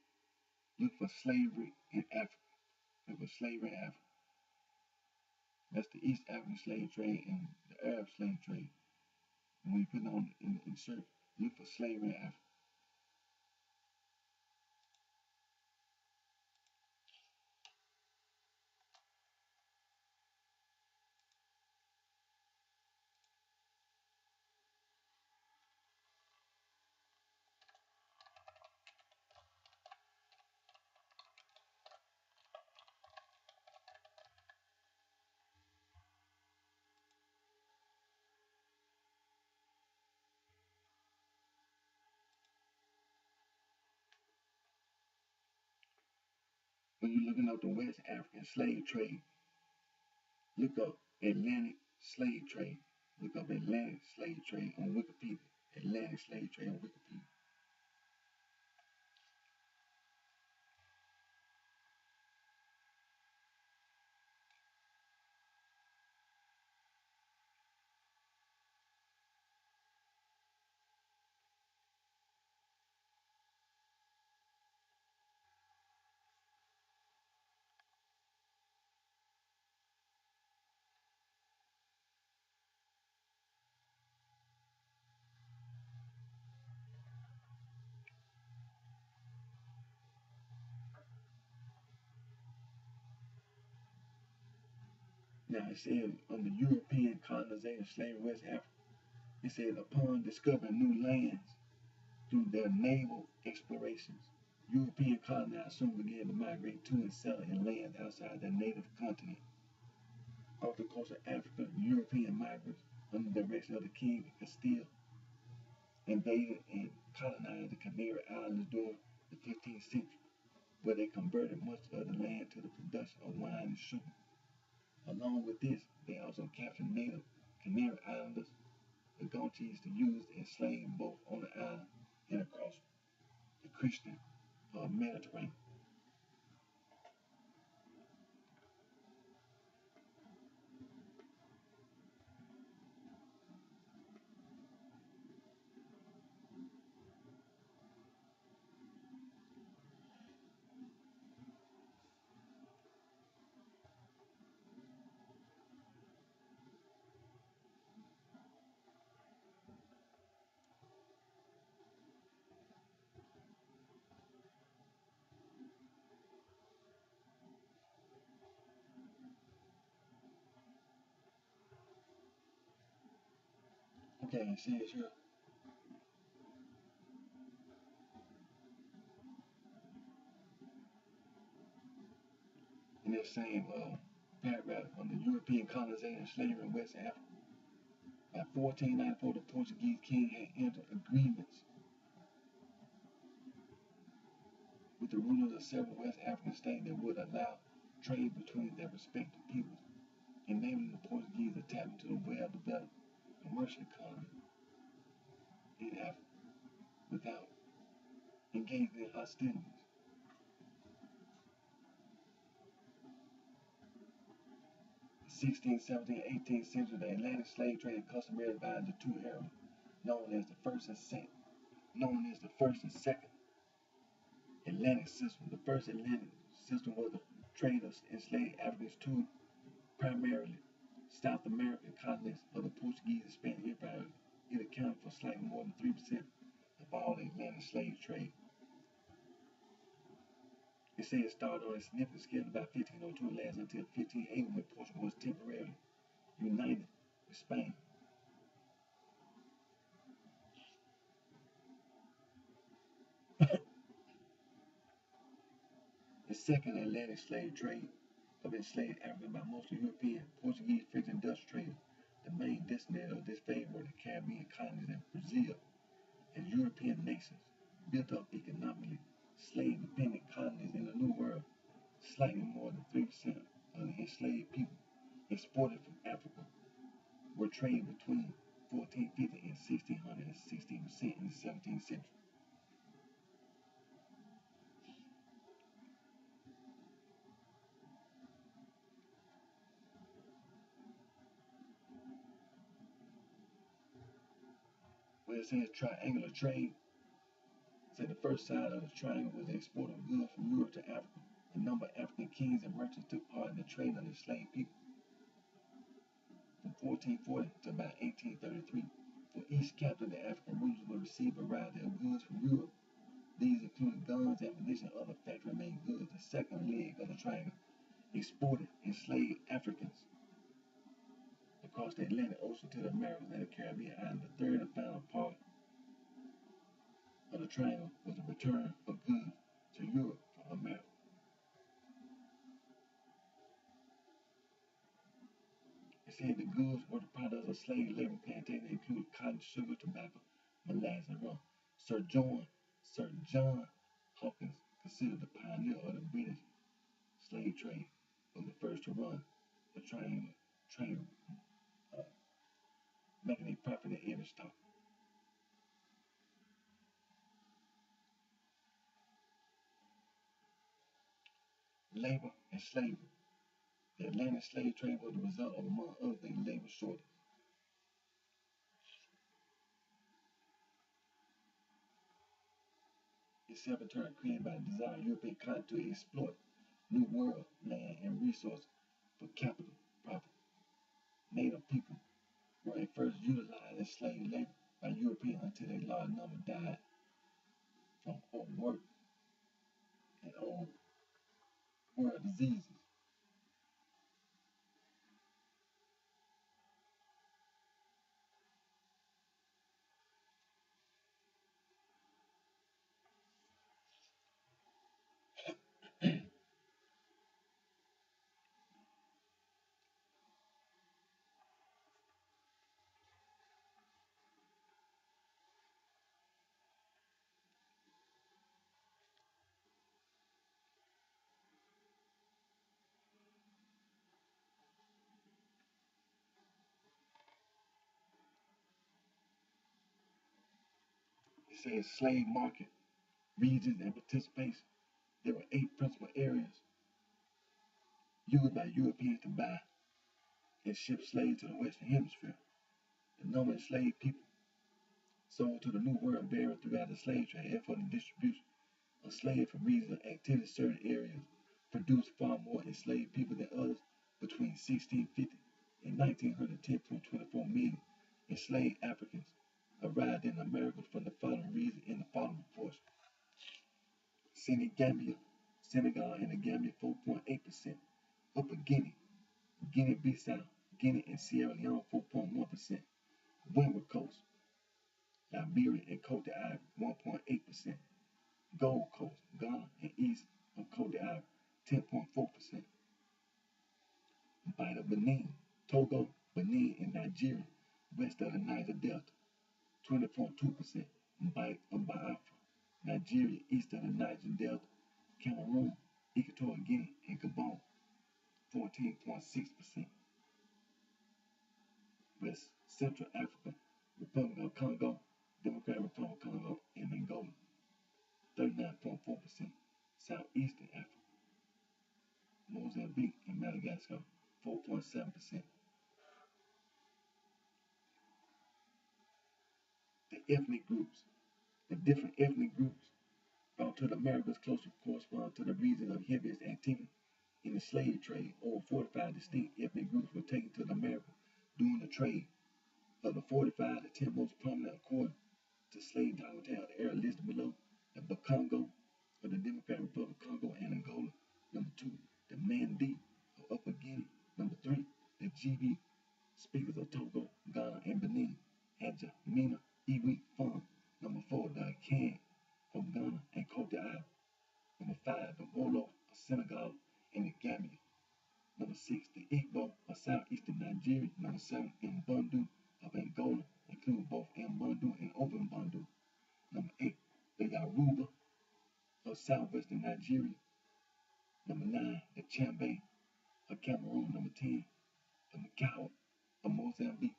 look for slavery in Africa. Look for slavery in Africa. That's the East African slave trade and the Arab slave trade. And when you put it on in search, look for slavery in Africa. When you're looking up the West African slave trade, look up Atlantic slave trade. Look up Atlantic slave trade on Wikipedia. Atlantic slave trade on Wikipedia. Now it said on the European colonization of slavery in West Africa, it said upon discovering new lands through their naval explorations, European colonizers soon began to migrate to and settle in lands outside their native continent. Off the coast of Africa, European migrants, under the direction of the King of Castile, invaded and colonized the Canary Islands during the 15th century, where they converted much of the land to the production of wine and sugar. Along with this, they also captured native Canary Islanders, the Gonchies, to use and slave both on the island and across the Christian Mediterranean. Okay, it says here, in this same paragraph, on the European colonization of slavery in West Africa, by 1494, the Portuguese king had entered agreements with the rulers of several West African states that would allow trade between their respective peoples, enabling the Portuguese to tap into the well-developed commercial economy in Africa without engaging in hostilities. The 16th, 17th, 18th century, the Atlantic slave trade is customarily divided into two eras, known as the first and second Atlantic system. The first Atlantic system was the trade of enslaved Africans to primarily South American colonies of the Portuguese and Spanish Empire. It accounted for slightly more than 3% of all the Atlantic slave trade. It said it started on a significant scale about 1502 and lasted until 1580 when Portugal was temporarily united with Spain. The second Atlantic slave trade of enslaved Africans by mostly European, Portuguese, French, and Dutch traders. The main destination of this trade were the Caribbean colonies in Brazil, and European nations built up economically slave-dependent colonies in the New World. Slightly more than 3% of the enslaved people exported from Africa were traded between 1450 and 1600 and 16% in the 17th century. Where it says triangular trade, said the first side of the triangle was the export of goods from Europe to Africa. A number of African kings and merchants took part in the trade of enslaved people. From 1440 to about 1833, for each captive, the African rulers would receive a variety of goods from Europe. These included guns, ammunition, and other factory-made goods. The second leg of the triangle exported enslaved Africans across the Atlantic Ocean to the Americas and the Caribbean islands. The third and final part of the triangle was the return of goods to Europe from America. It said the goods were the products of slave labor plantations, including cotton, sugar, tobacco, molasses, and rum. Sir John Hawkins, considered the pioneer of the British slave trade was the first to run the triangle train, uh, making a profit at every stop. Labor and slavery. The Atlantic slave trade was the result of, among other things, labor shortage. Itself in turn created by the desire of European continent to exploit New World land and resources for capital profit. Native people were at first utilized as slave labor by Europeans until a large number died from overwork and old world diseases. It says slave market, regions, and participation. There were 8 principal areas used by Europeans to buy and ship slaves to the Western Hemisphere. The number of enslaved people sold to the New World varied throughout the slave trade, and for the distribution of slaves for reasons of activity. Certain areas produced far more enslaved people than others. Between 1650 and 1900, 10.24 million enslaved Africans arrived in America for the following reason in the following portion. Senegambia, Senegal and the Gambia 4.8%. Upper Guinea, Guinea-Bissau, Guinea and Sierra Leone 4.1%. Windward Coast, Liberia and Cote d'Ivoire 1.8%. Gold Coast, Ghana and east of Cote d'Ivoire 10.4%. Bight of Benin, Togo, Benin and Nigeria west of the Niger Delta 20.2%. Bight of Biafra, Nigeria east of the Niger Delta, Cameroon, Equatorial Guinea and Gabon 14.6%. West Central Africa, Republic of Congo, Democratic Republic of Congo, and Angola, 39.4%. Southeastern Africa, Mozambique, and Madagascar, 4.7%. The ethnic groups. The different ethnic groups brought to the Americas closely correspond to the regions of heaviest activity in the slave trade. Over 45 distinct ethnic groups were taken to the Americas during the trade. Of the 45, the 10 most prominent according to slave documentation area listed below: the Bakongo of the Democratic Republic of Congo and Angola. Number 2, the Mandi of Upper Guinea. Number 3, the GB speakers of Togo, Ghana, and Benin. Adja, Mina, Iwi, Fon. Number 4, the Akan of Ghana and Cote d'Ivoire. Number 5, the Wolof of Senegal and the Gambia. Number 6, the Igbo of southeastern Nigeria. Number 7, Mbundu of Angola, including both Mbundu and Open Bundu. Number 8, the Yoruba of southwestern Nigeria. Number 9, the Chambe of Cameroon. Number 10, the Makawa of Mozambique.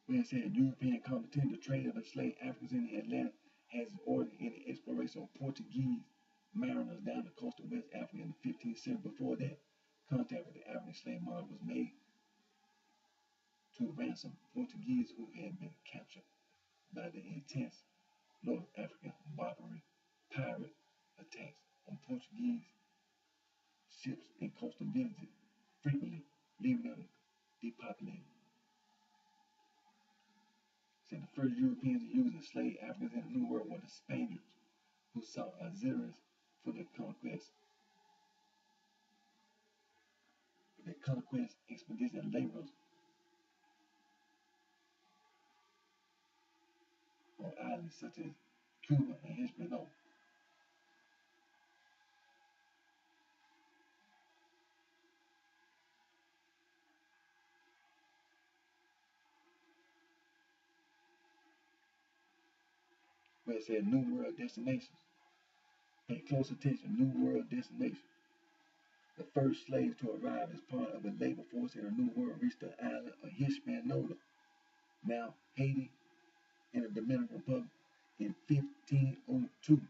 Where it said European competition to trade of enslaved Africans in the Atlantic has its origin in the exploration of Portuguese mariners down the coast of West Africa in the 15th century. Before that, contact with the African slave market was made to ransom Portuguese who had been captured by the intense North African barbary pirate attacks on Portuguese ships in coastal villages, frequently leaving them depopulated. Said the first Europeans to use enslaved Africans in the New World were the Spaniards, who sought auxiliaries for their conquest expedition laborers on islands such as Cuba and Hispaniola, where it said New World destinations. Pay close attention, New World destinations. The first slaves to arrive as part of a labor force in the New World reached the island of Hispaniola, now Haiti, in the Dominican Republic, in 1502.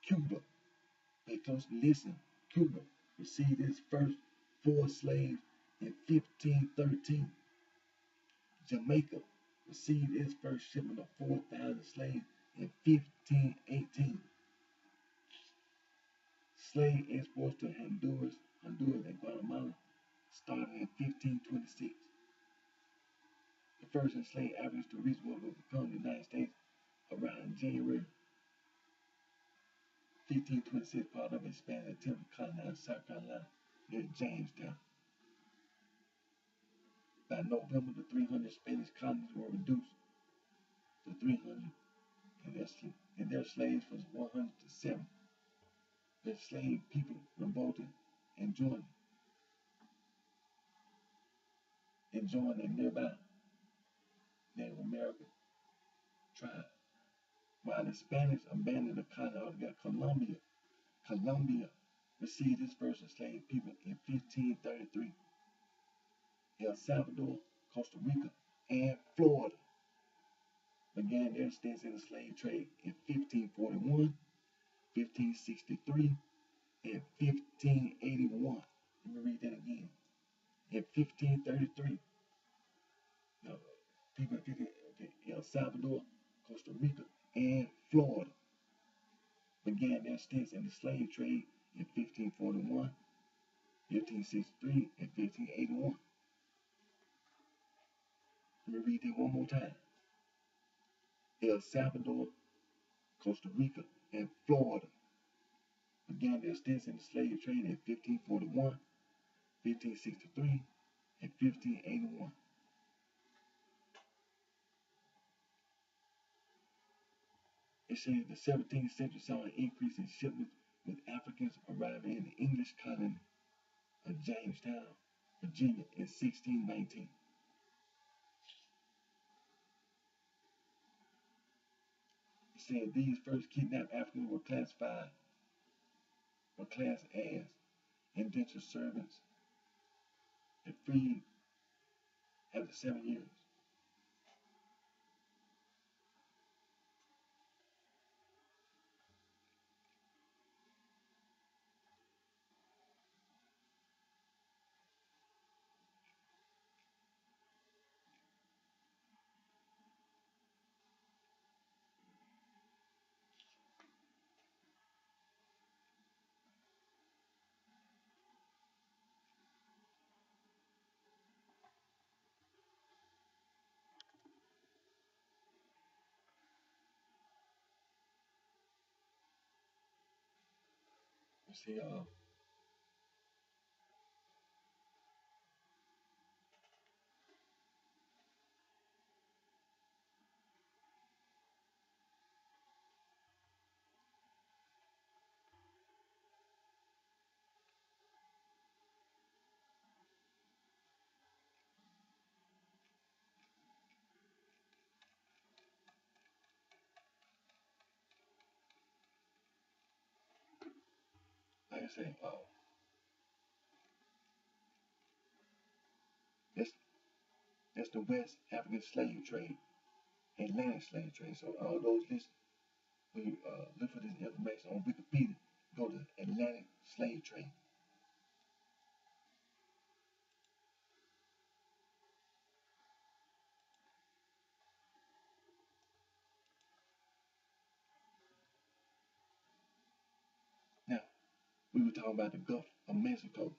Cuba, pay close listen, Cuba received its first 4 slaves in 1513. Jamaica received its first shipment of 4,000 slaves in 1518. Slave exports to Honduras and Guatemala started in 1526. The first enslaved Africans to reach what would become the United States arrived in January 1526, part of a Spanish attempt to colonize South Carolina near Jamestown. By November, the 300 Spanish colonies were reduced to 300, and their slaves was 100 to 7. The enslaved people revolted and joined a nearby Native American tribe. While the Spanish abandoned the colony altogether, Colombia received its first enslaved people in 1533. El Salvador, Costa Rica, and Florida began their stints in the slave trade in 1541, 1563, and 1581. Let me read that again. In 1533, no, people El Salvador, Costa Rica, and Florida began their stints in the slave trade in 1541, 1563, and 1581. Let me read that one more time. El Salvador, Costa Rica, and Florida began their stints in the slave trade in 1541, 1563, and 1581. It says the 17th century saw an increase in shipments with Africans arriving in the English colony of Jamestown, Virginia in 1619. It said these first kidnapped Africans were classed as indentured servants and freed after 7 years. You see, like I say, that's that's the West African slave trade, Atlantic slave trade. So all those lists, when you look for this information on Wikipedia, go to Atlantic slave trade. Now, we were talking about the Gulf of Mexico.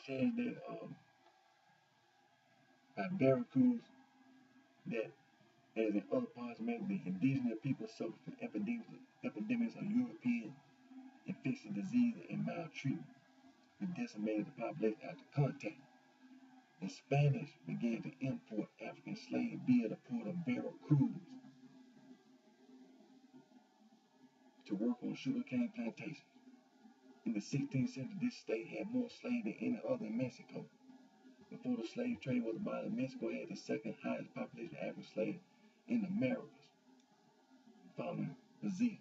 says that by Veracruz, that as in other parts of America, the indigenous people suffer from epidemics of European infectious disease and maltreatment, which decimated the population after contact. The Spanish began to import African slaves via the port of Veracruz to work on sugarcane plantations. In the 16th century, this state had more slaves than any other in Mexico. Before the slave trade was abolished, Mexico had the second highest population of African slaves in the Americas, following Brazil.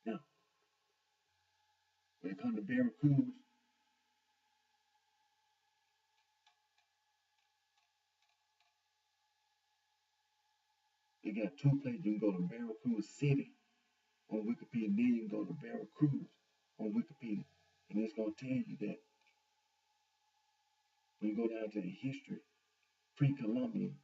Now, when it comes to Veracruz, you got two places. You can go to Veracruz City on Wikipedia, then you can go to Veracruz on Wikipedia. And it's going to tell you that when you go down to the history, pre-Columbian,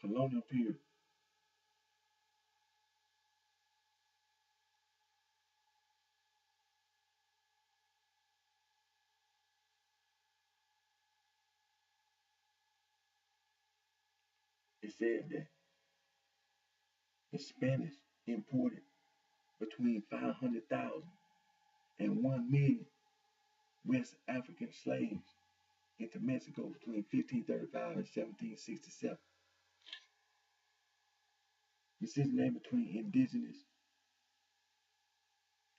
colonial period, it said that the Spanish imported between 500,000 and 1 million West African slaves into Mexico between 1535 and 1767. This is named between indigenous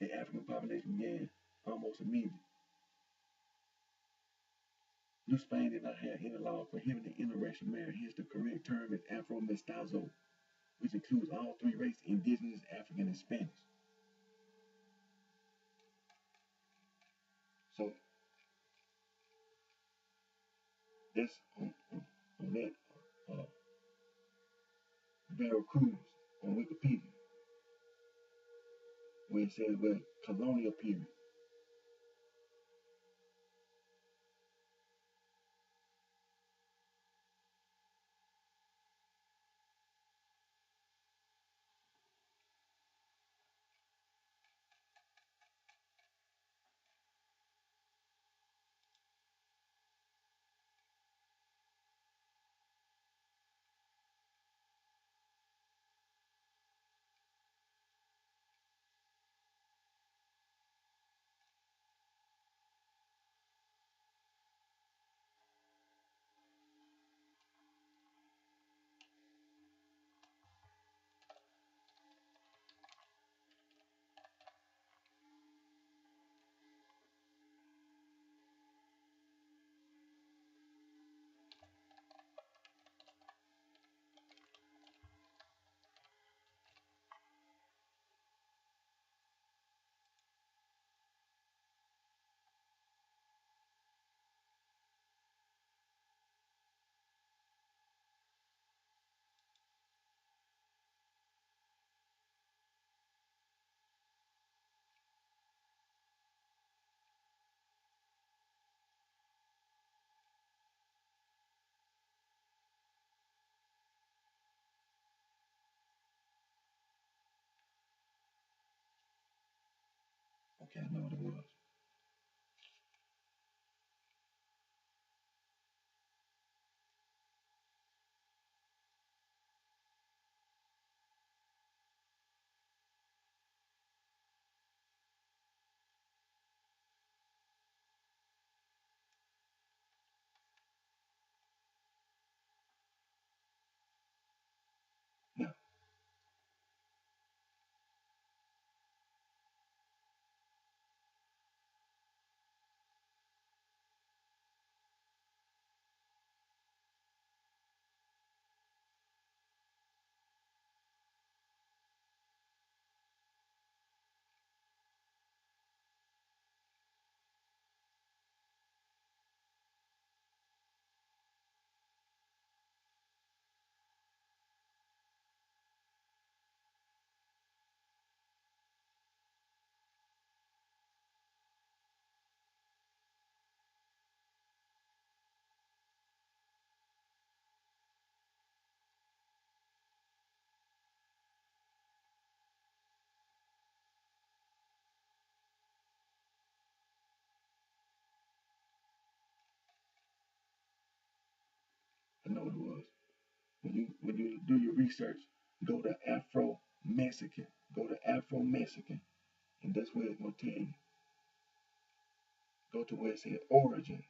The African population began almost immediately. New Spain did not have any law prohibiting interracial marriage, hence the correct term is Afro-Mestizo, which includes all three races, indigenous, African, and Spanish. So that's on that Veracruz on Wikipedia, where it says, well, colonial period. Okay, I know what it was. Now, I know what it was. When you do your research, go to Afro-Mexican. Go to Afro-Mexican. And that's where it's going to tell you. Go to where it says origins.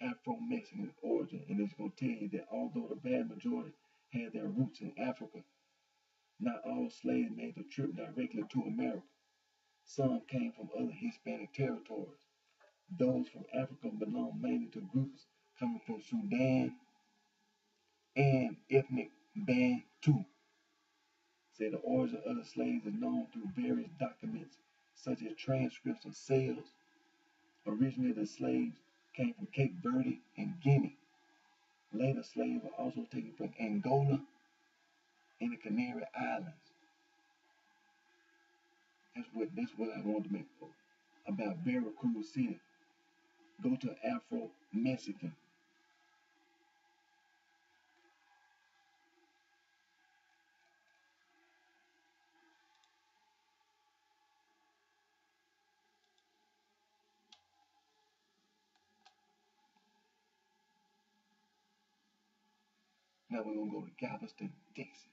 Afro-Mexican origin. And it's going to tell you that although the vast majority had their roots in Africa, not all slaves made the trip directly to America. Some came from other Hispanic territories. Those from Africa belong mainly to groups coming from Sudan and ethnic Bantu. Say the origin of the slaves is known through various documents, such as transcripts of sales. Originally, the slaves came from Cape Verde and Guinea. Later, slaves were also taken from Angola and the Canary Islands. That's what I wanted to make about Veracruz City. Go to Afro-Mexican. Now we're gonna go to Galveston, Texas.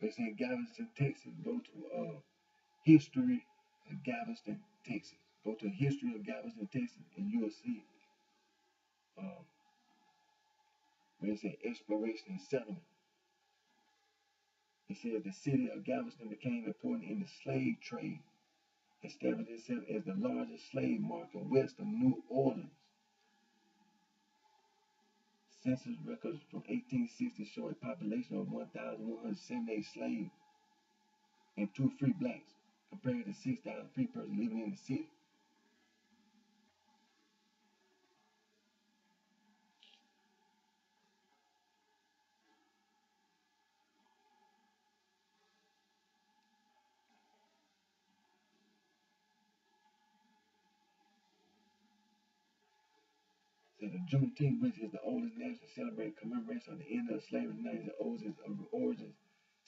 They say Galveston, Texas. Go to history of Galveston, Texas. Go to history of Galveston, Texas, and you will see um, where it says exploration and settlement. It says the city of Galveston became important in the slave trade, established itself as the largest slave market west of New Orleans. Census records from 1860 show a population of 1,178 slaves and 2 free blacks, compared to 6,000 free persons living in the city. So the Juneteenth, which is the oldest national celebrated commemoration of the end of slavery in the United States, owes its origins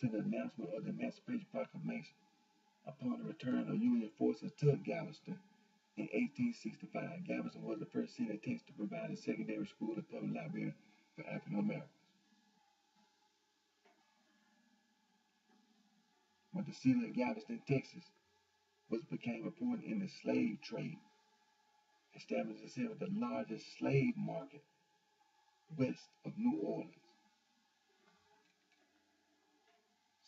to the announcement of the Emancipation Proclamation upon the return of Union forces to Galveston in 1865. Galveston was the first city in Texas to provide a secondary school and public library for African Americans. But the city of Galveston, Texas, became important in the slave trade, established itself as the largest slave market west of New Orleans.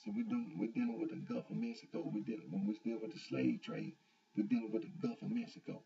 So we're dealing with the Gulf of Mexico. When we're dealing with the slave trade, we're dealing with the Gulf of Mexico.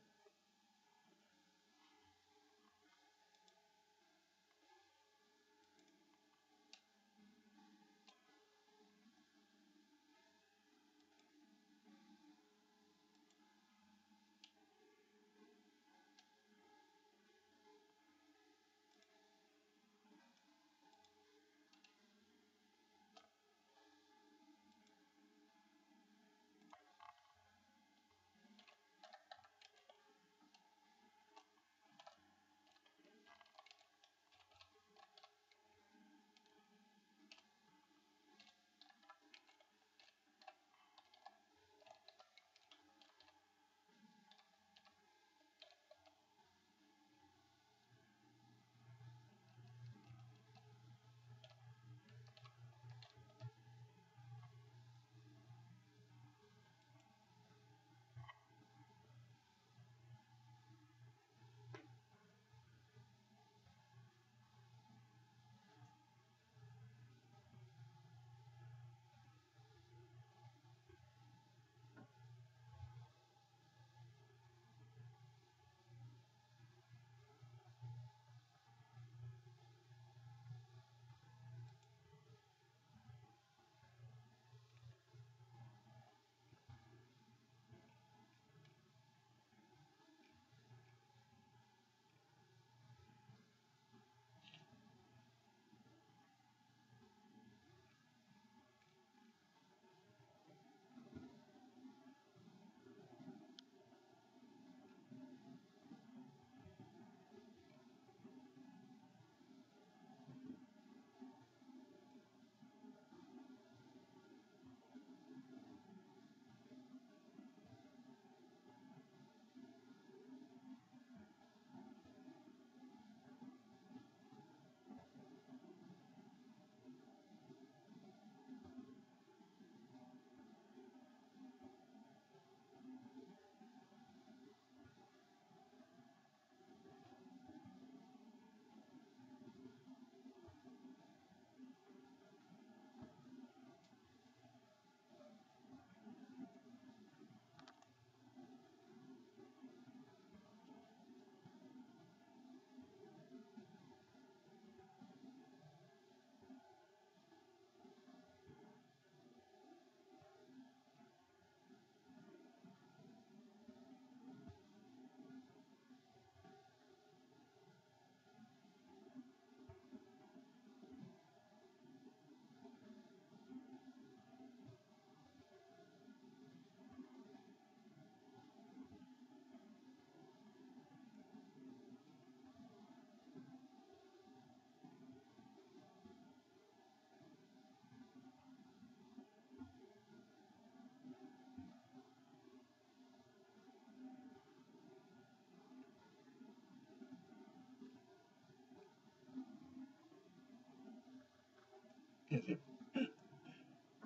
Is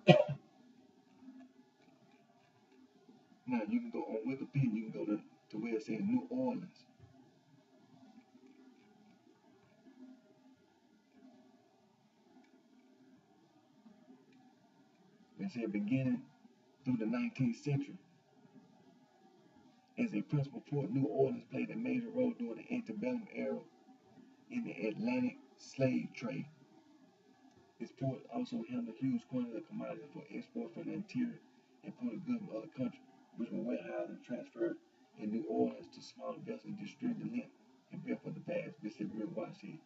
it? it says New Orleans. It said beginning through the 19th century. As a principal port, New Orleans played a major role during the antebellum era in the Atlantic slave trade. Its port also handled huge quantities of commodities for export from the interior and imported goods from other countries, which were warehoused and transferred in New Orleans to smaller vessels and distributed the length and breadth of the vast Mississippi River watershed.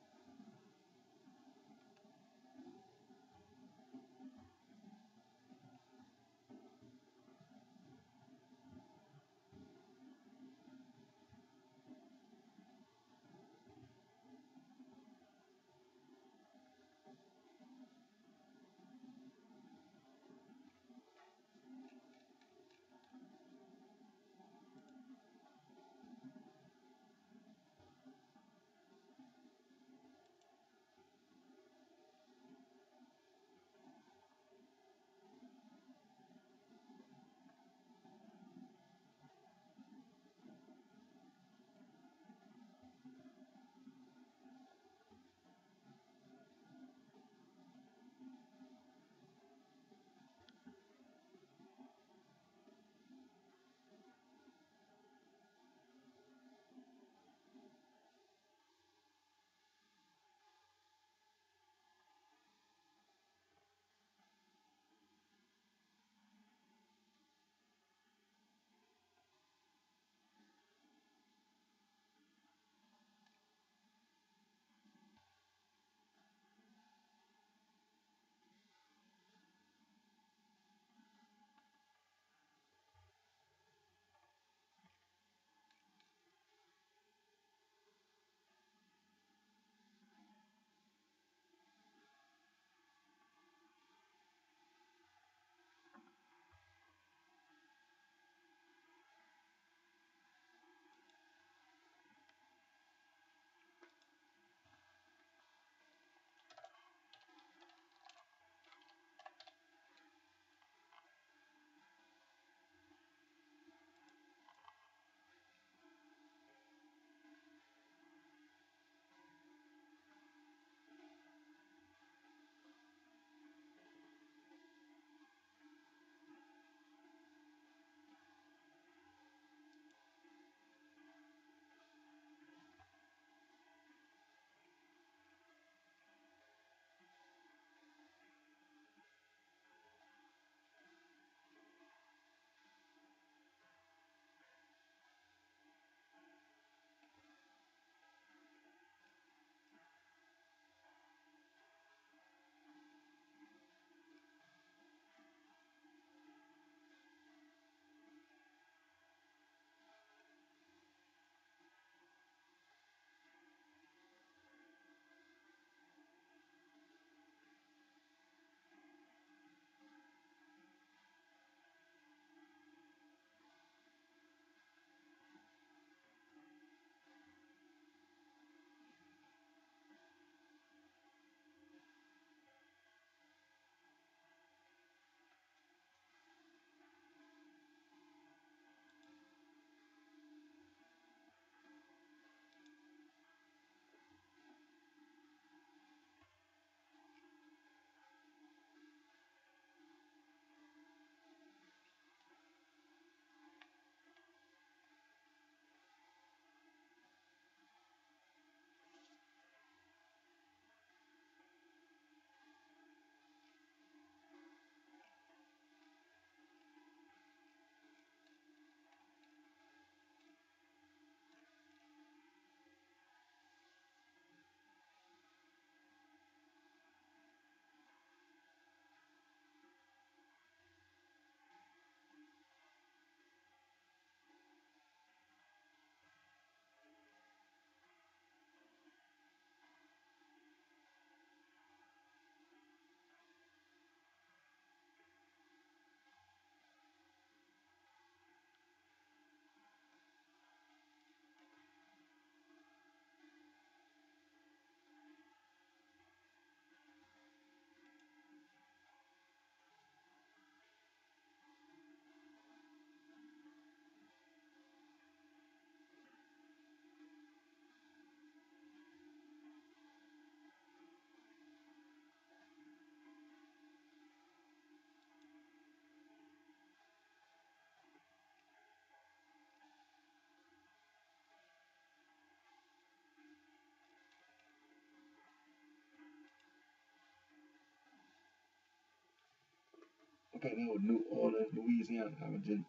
Okay, that was New Orleans, Louisiana. I was just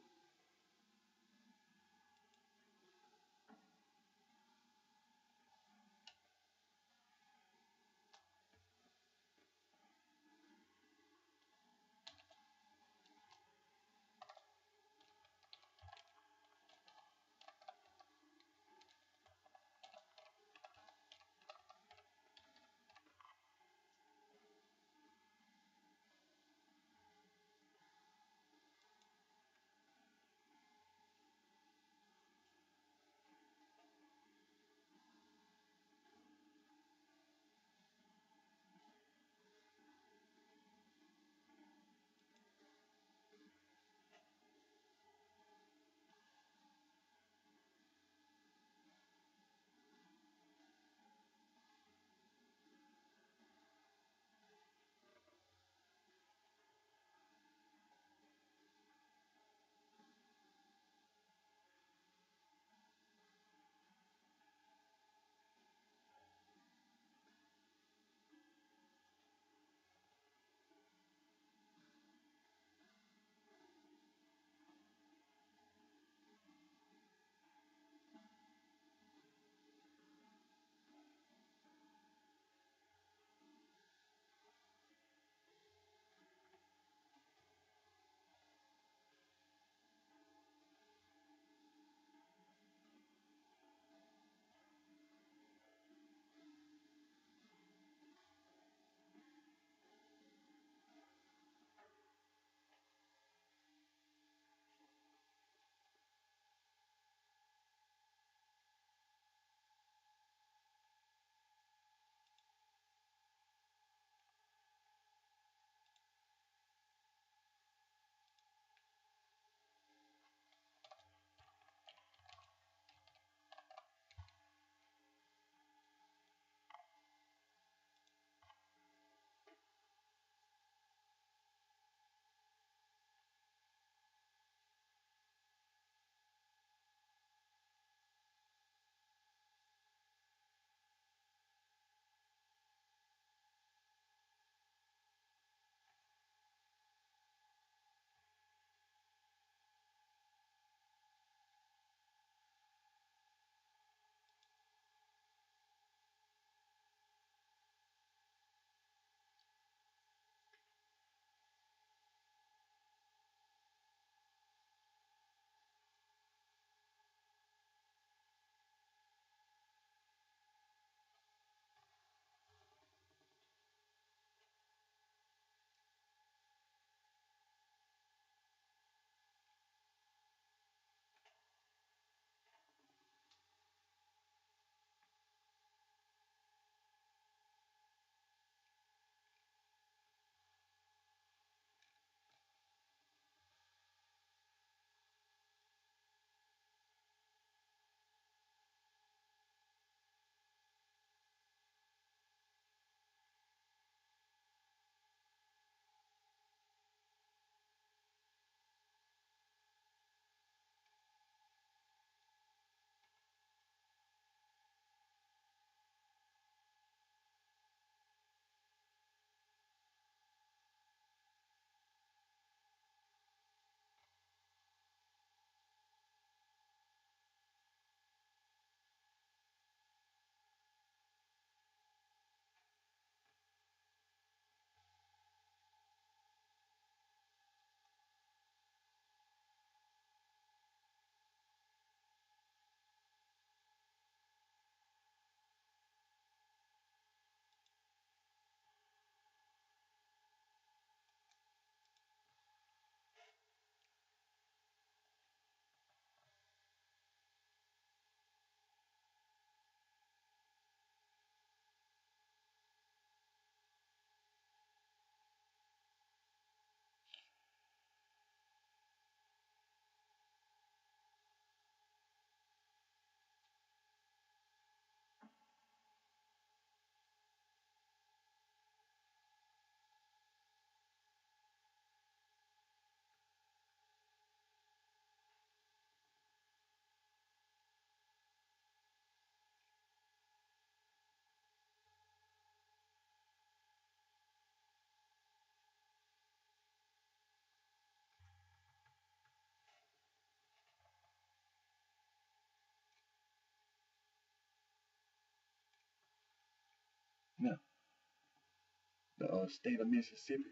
The state of Mississippi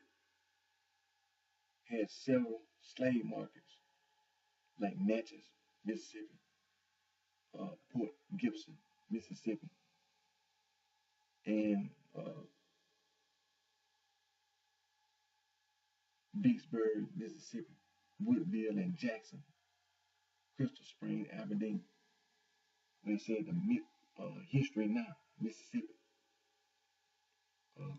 had several slave markets like Natchez, Mississippi, Port Gibson, Mississippi, and Vicksburg, Mississippi, Woodville, and Jackson, Crystal Spring, Aberdeen. They said the history now, Mississippi. Uh,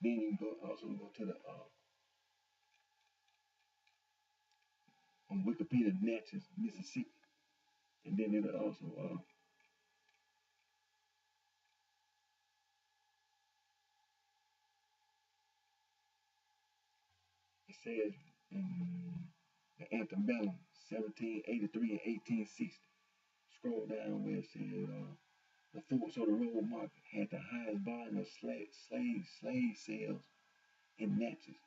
then you also go to the on Wikipedia, Natchez, Mississippi, and then it'll also it says in the antebellum, 1783 and 1860. Scroll down where it says the Fort Sodor Road Market had the highest volume of slave sales in Natchez,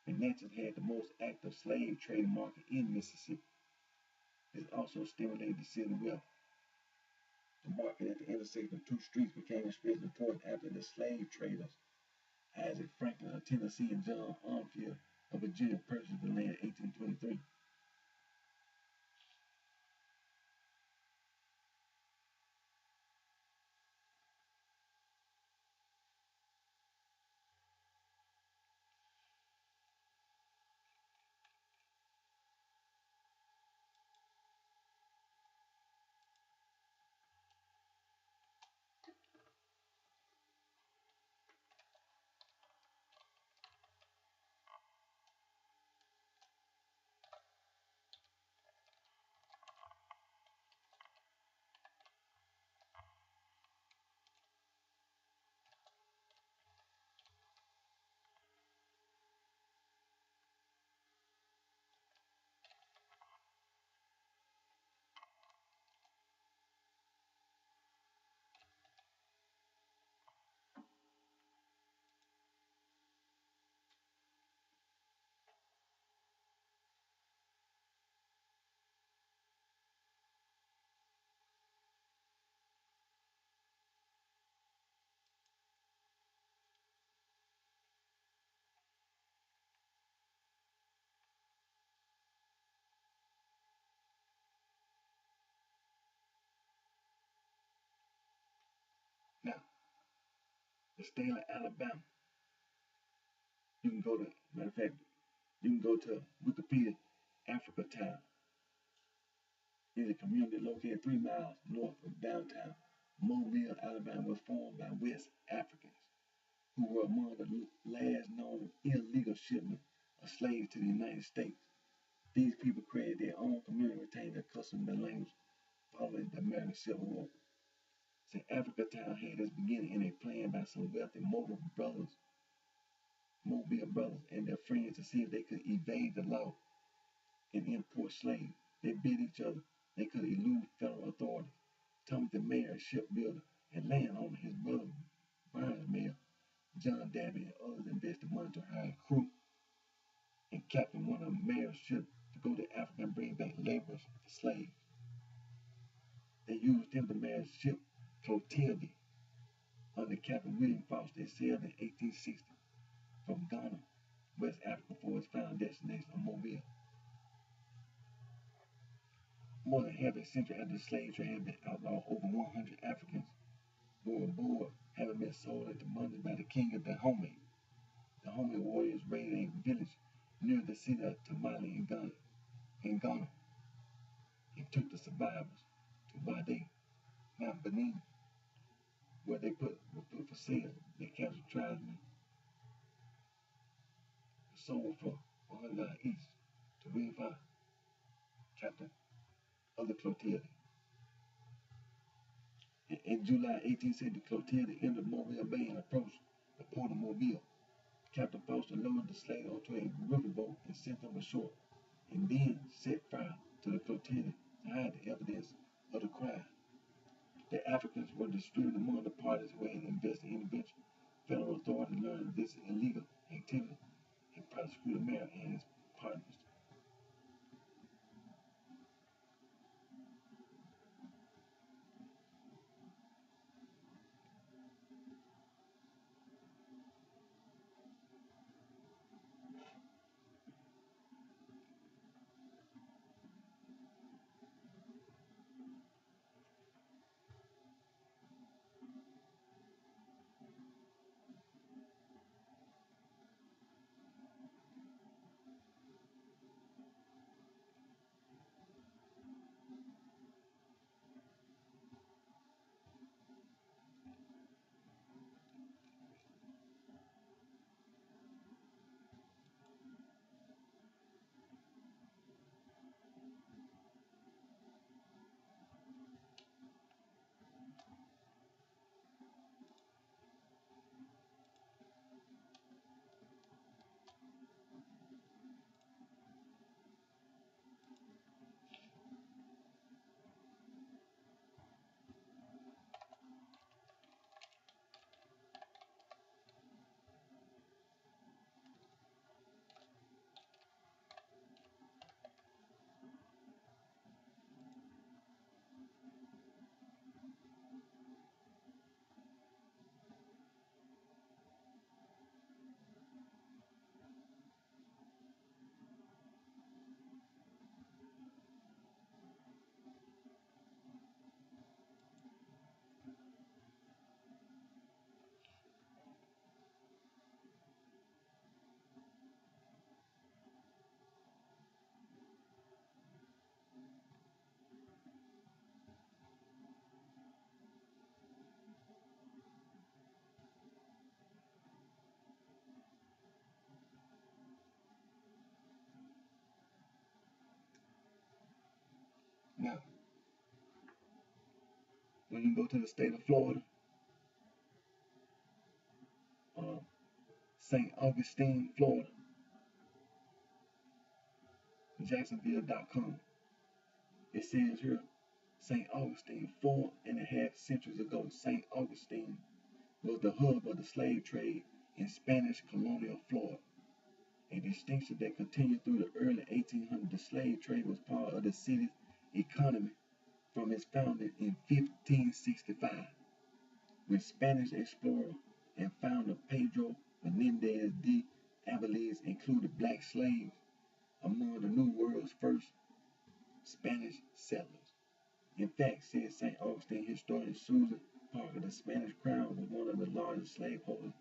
and Natchez had the most active slave trading market in Mississippi. This also stimulated the city wealth. The market at the intersection of two streets became especially important after the slave traders Isaac Franklin of Tennessee and John Armfield of Virginia purchased the land in 1823. Now, the state of Alabama, you can go to, matter of fact, you can go to Wikipedia, Africa Town is a community located 3 miles north of downtown Mobile, Alabama, was formed by West Africans who were among the last known illegal shipment of slaves to the United States. These people created their own community, retained their customs and language following the American Civil War. St. Africa Town had its beginning in a plan by some wealthy Mobile brothers and their friends to see if they could evade the law and import slaves. They bid each other they could elude federal authorities. Thomas the Mayor, shipbuilder, and landowner, his brother Barnes Mayor, John Dabney, and others invested money to hire a crew and captain one of the mayor's ships to go to Africa and bring back laborers and slaves. They used them, the mayor's ship Clotilde, under Captain William Foster. They sailed in 1860 from Ghana, West Africa, for its final destination of Mobile. More than half a century after the slave trade had been outlawed, over 100 Africans were aboard, having been sold into bondage by the king of Dahomey. The Dahomey warriors raided a village near the city of Tamale in Ghana, and took the survivors to Wade, Mount Benin, where they were put for sale. They captured tribesmen and sold for $100 each. to verify captain of the flotilla. In July 1860, the flotilla entered Mobile Bay and approached the port of Mobile. Captain Foster lowered the slave onto a riverboat and sent them ashore, and then set fire to the flotilla to hide the evidence of the crime. The Africans were distributed among the parties waiting to investigate intervention. Federal authorities learned this illegal activity and prosecuted Mayor and his partners. Now, when you go to the state of Florida, St. Augustine, Florida, Jacksonville.com, it says here, St. Augustine, 4.5 centuries ago, St. Augustine was the hub of the slave trade in Spanish colonial Florida, a distinction that continued through the early 1800s. The slave trade was part of the city's economy from its founding in 1565, when Spanish explorer and founder Pedro Menendez de Avilés included black slaves among the New World's first Spanish settlers. In fact, said St. Augustine historian Susan Parker, the Spanish crown was one of the largest slaveholders,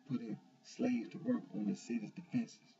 putting slaves to work on the city's defenses.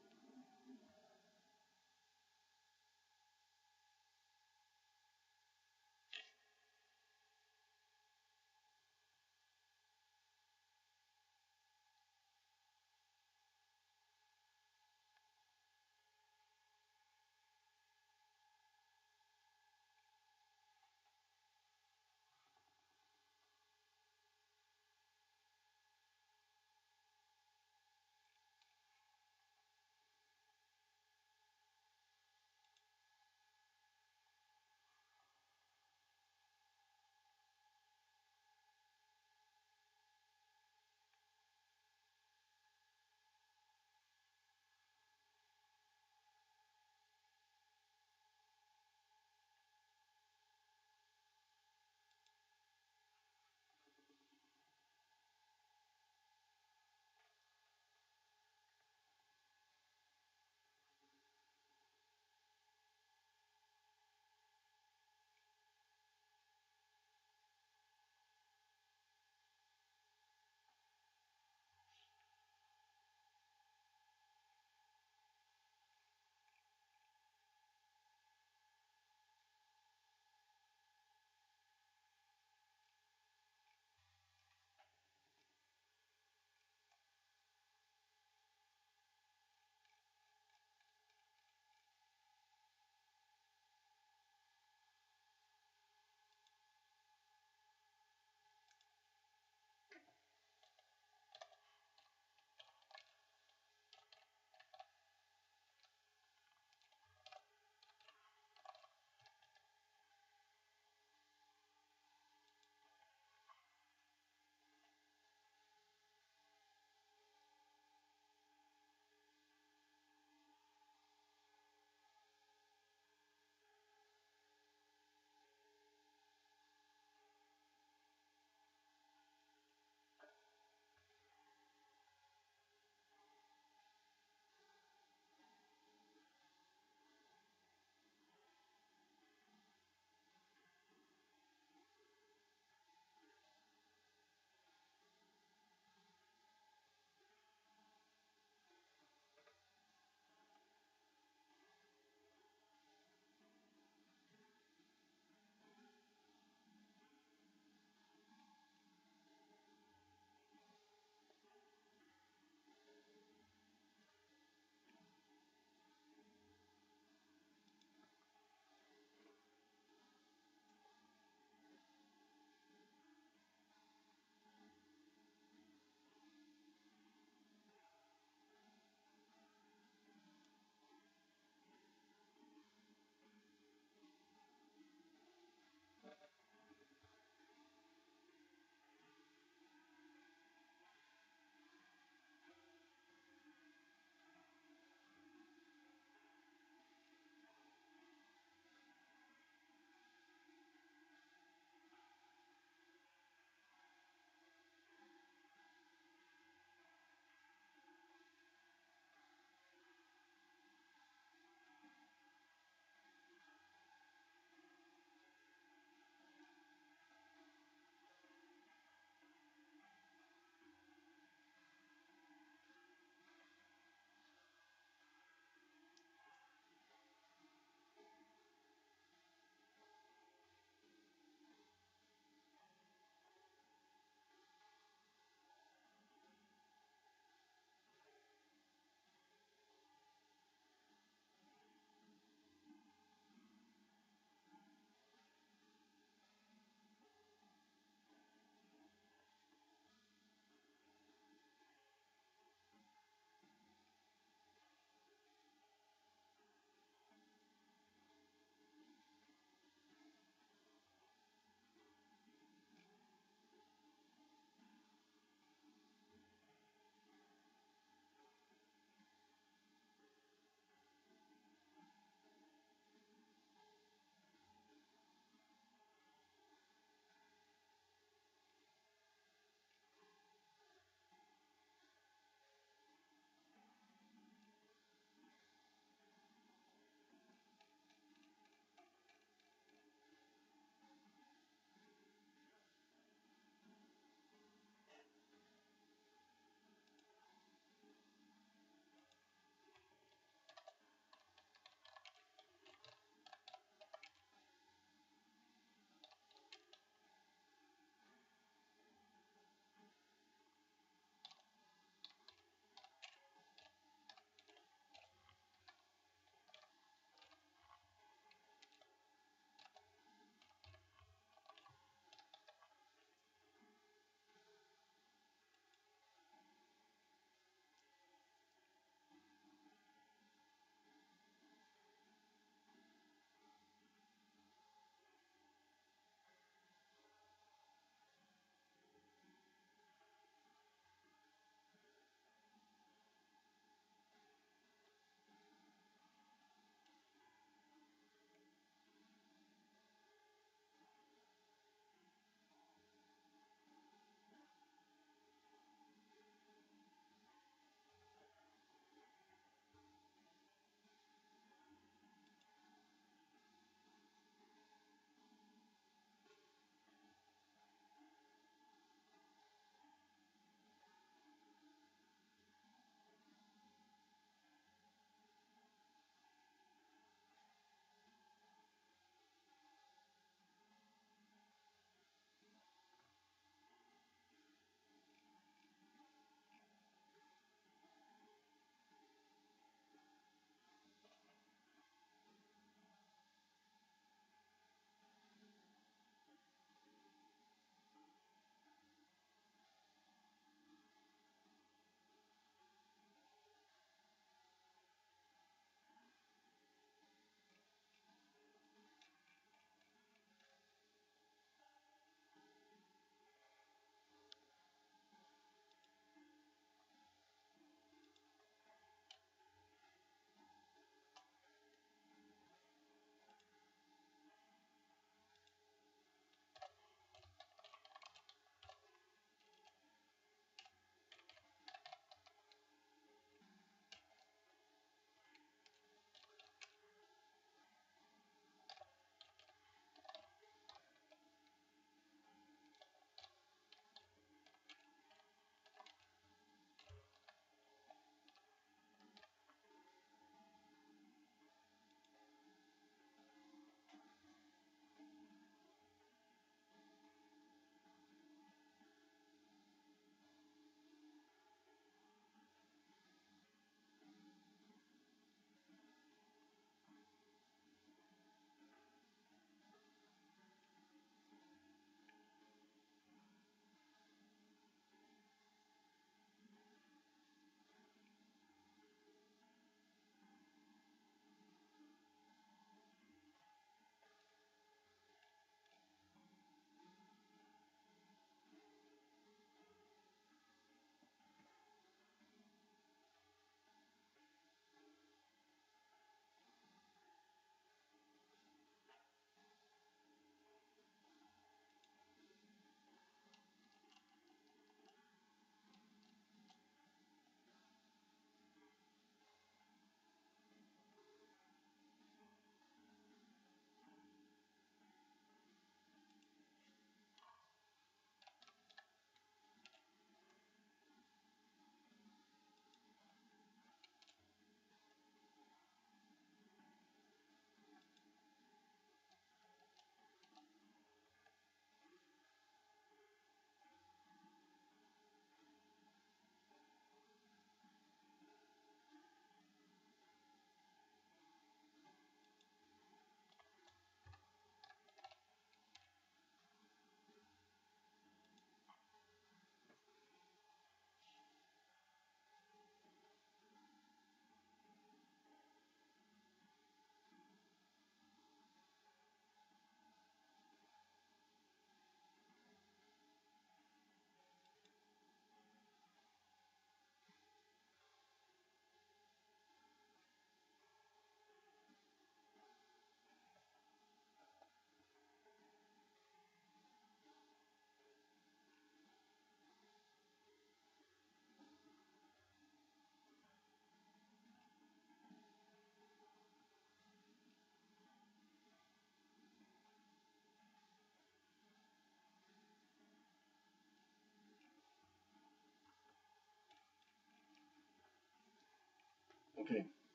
Okay,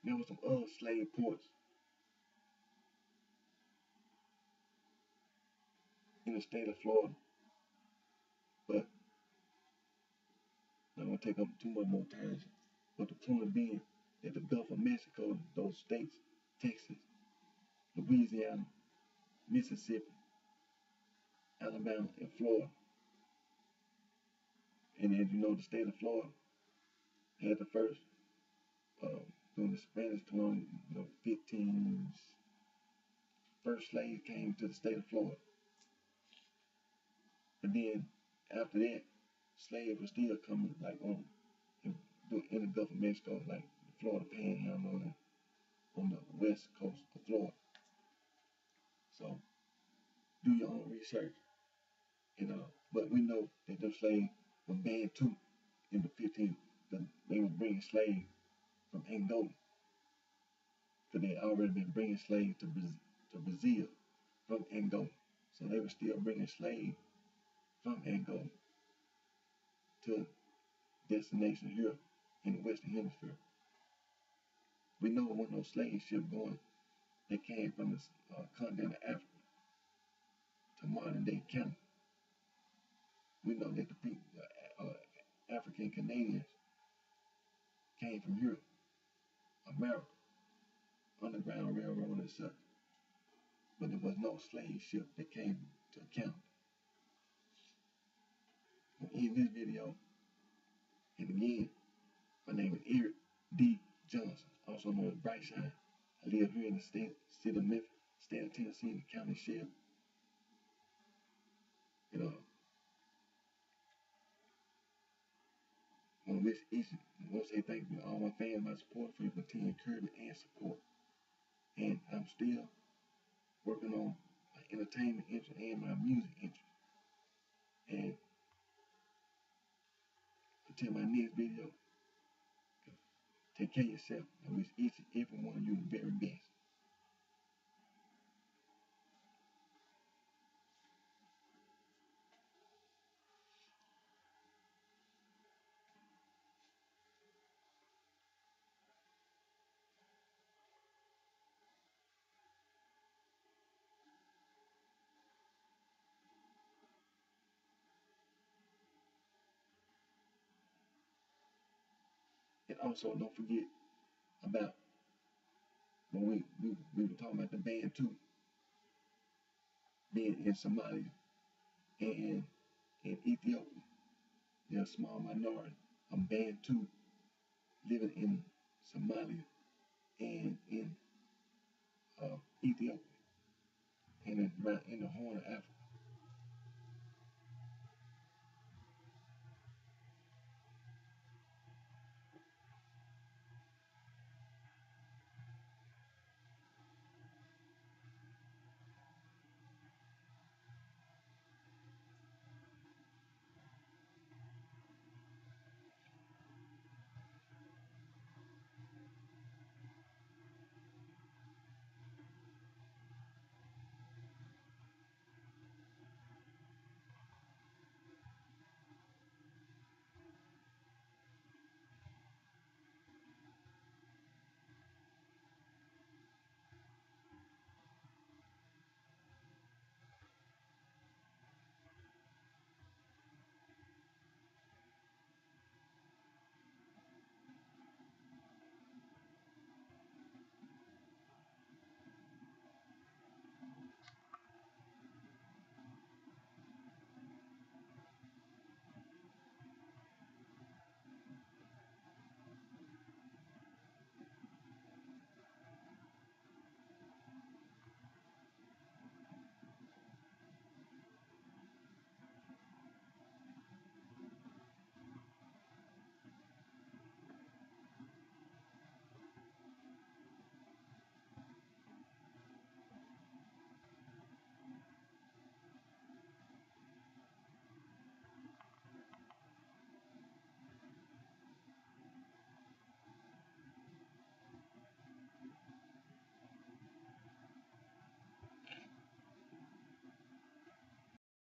there was some other slave ports in the state of Florida, but I'm not gonna take up too much more time. But the point being that the Gulf of Mexico, those states, Texas, Louisiana, Mississippi, Alabama, and Florida, and as you know, the state of Florida had the first, during the Spanish colonial, 15 first slaves came to the state of Florida. But then after that, slaves were still coming like in, in the Gulf of Mexico, like the Florida Panhandle on the west coast of Florida. So do your own research, but we know that them slaves were banned too in the 15th. They were bringing slaves from Angola, because they had already been bringing slaves to Brazil from Angola. So they were still bringing slaves from Angola to destinations here in the Western Hemisphere. We know there wasn't no slave ship going that came from the continent of Africa to modern day Canada. We know that the people, African Canadians, came from Europe, America, Underground Railroad and such. But there was no slave ship that came to Canada. In this video, and again, my name is Eric D. Johnson, also known as BrightShine. I live here in the city of Memphis, state of Tennessee, in the county sheriff. You know, I want to say thank you to all my fans, my support for your continued encouragement and support. And I'm still working on my entertainment interest and my music interest. And until my next video, take care of yourself. I wish each and every one of you the very best. And also, don't forget about when we were talking about the band too, being in Somalia and in Ethiopia. There's a small minority of Bantu living in Somalia and in Ethiopia and in the Horn of Africa.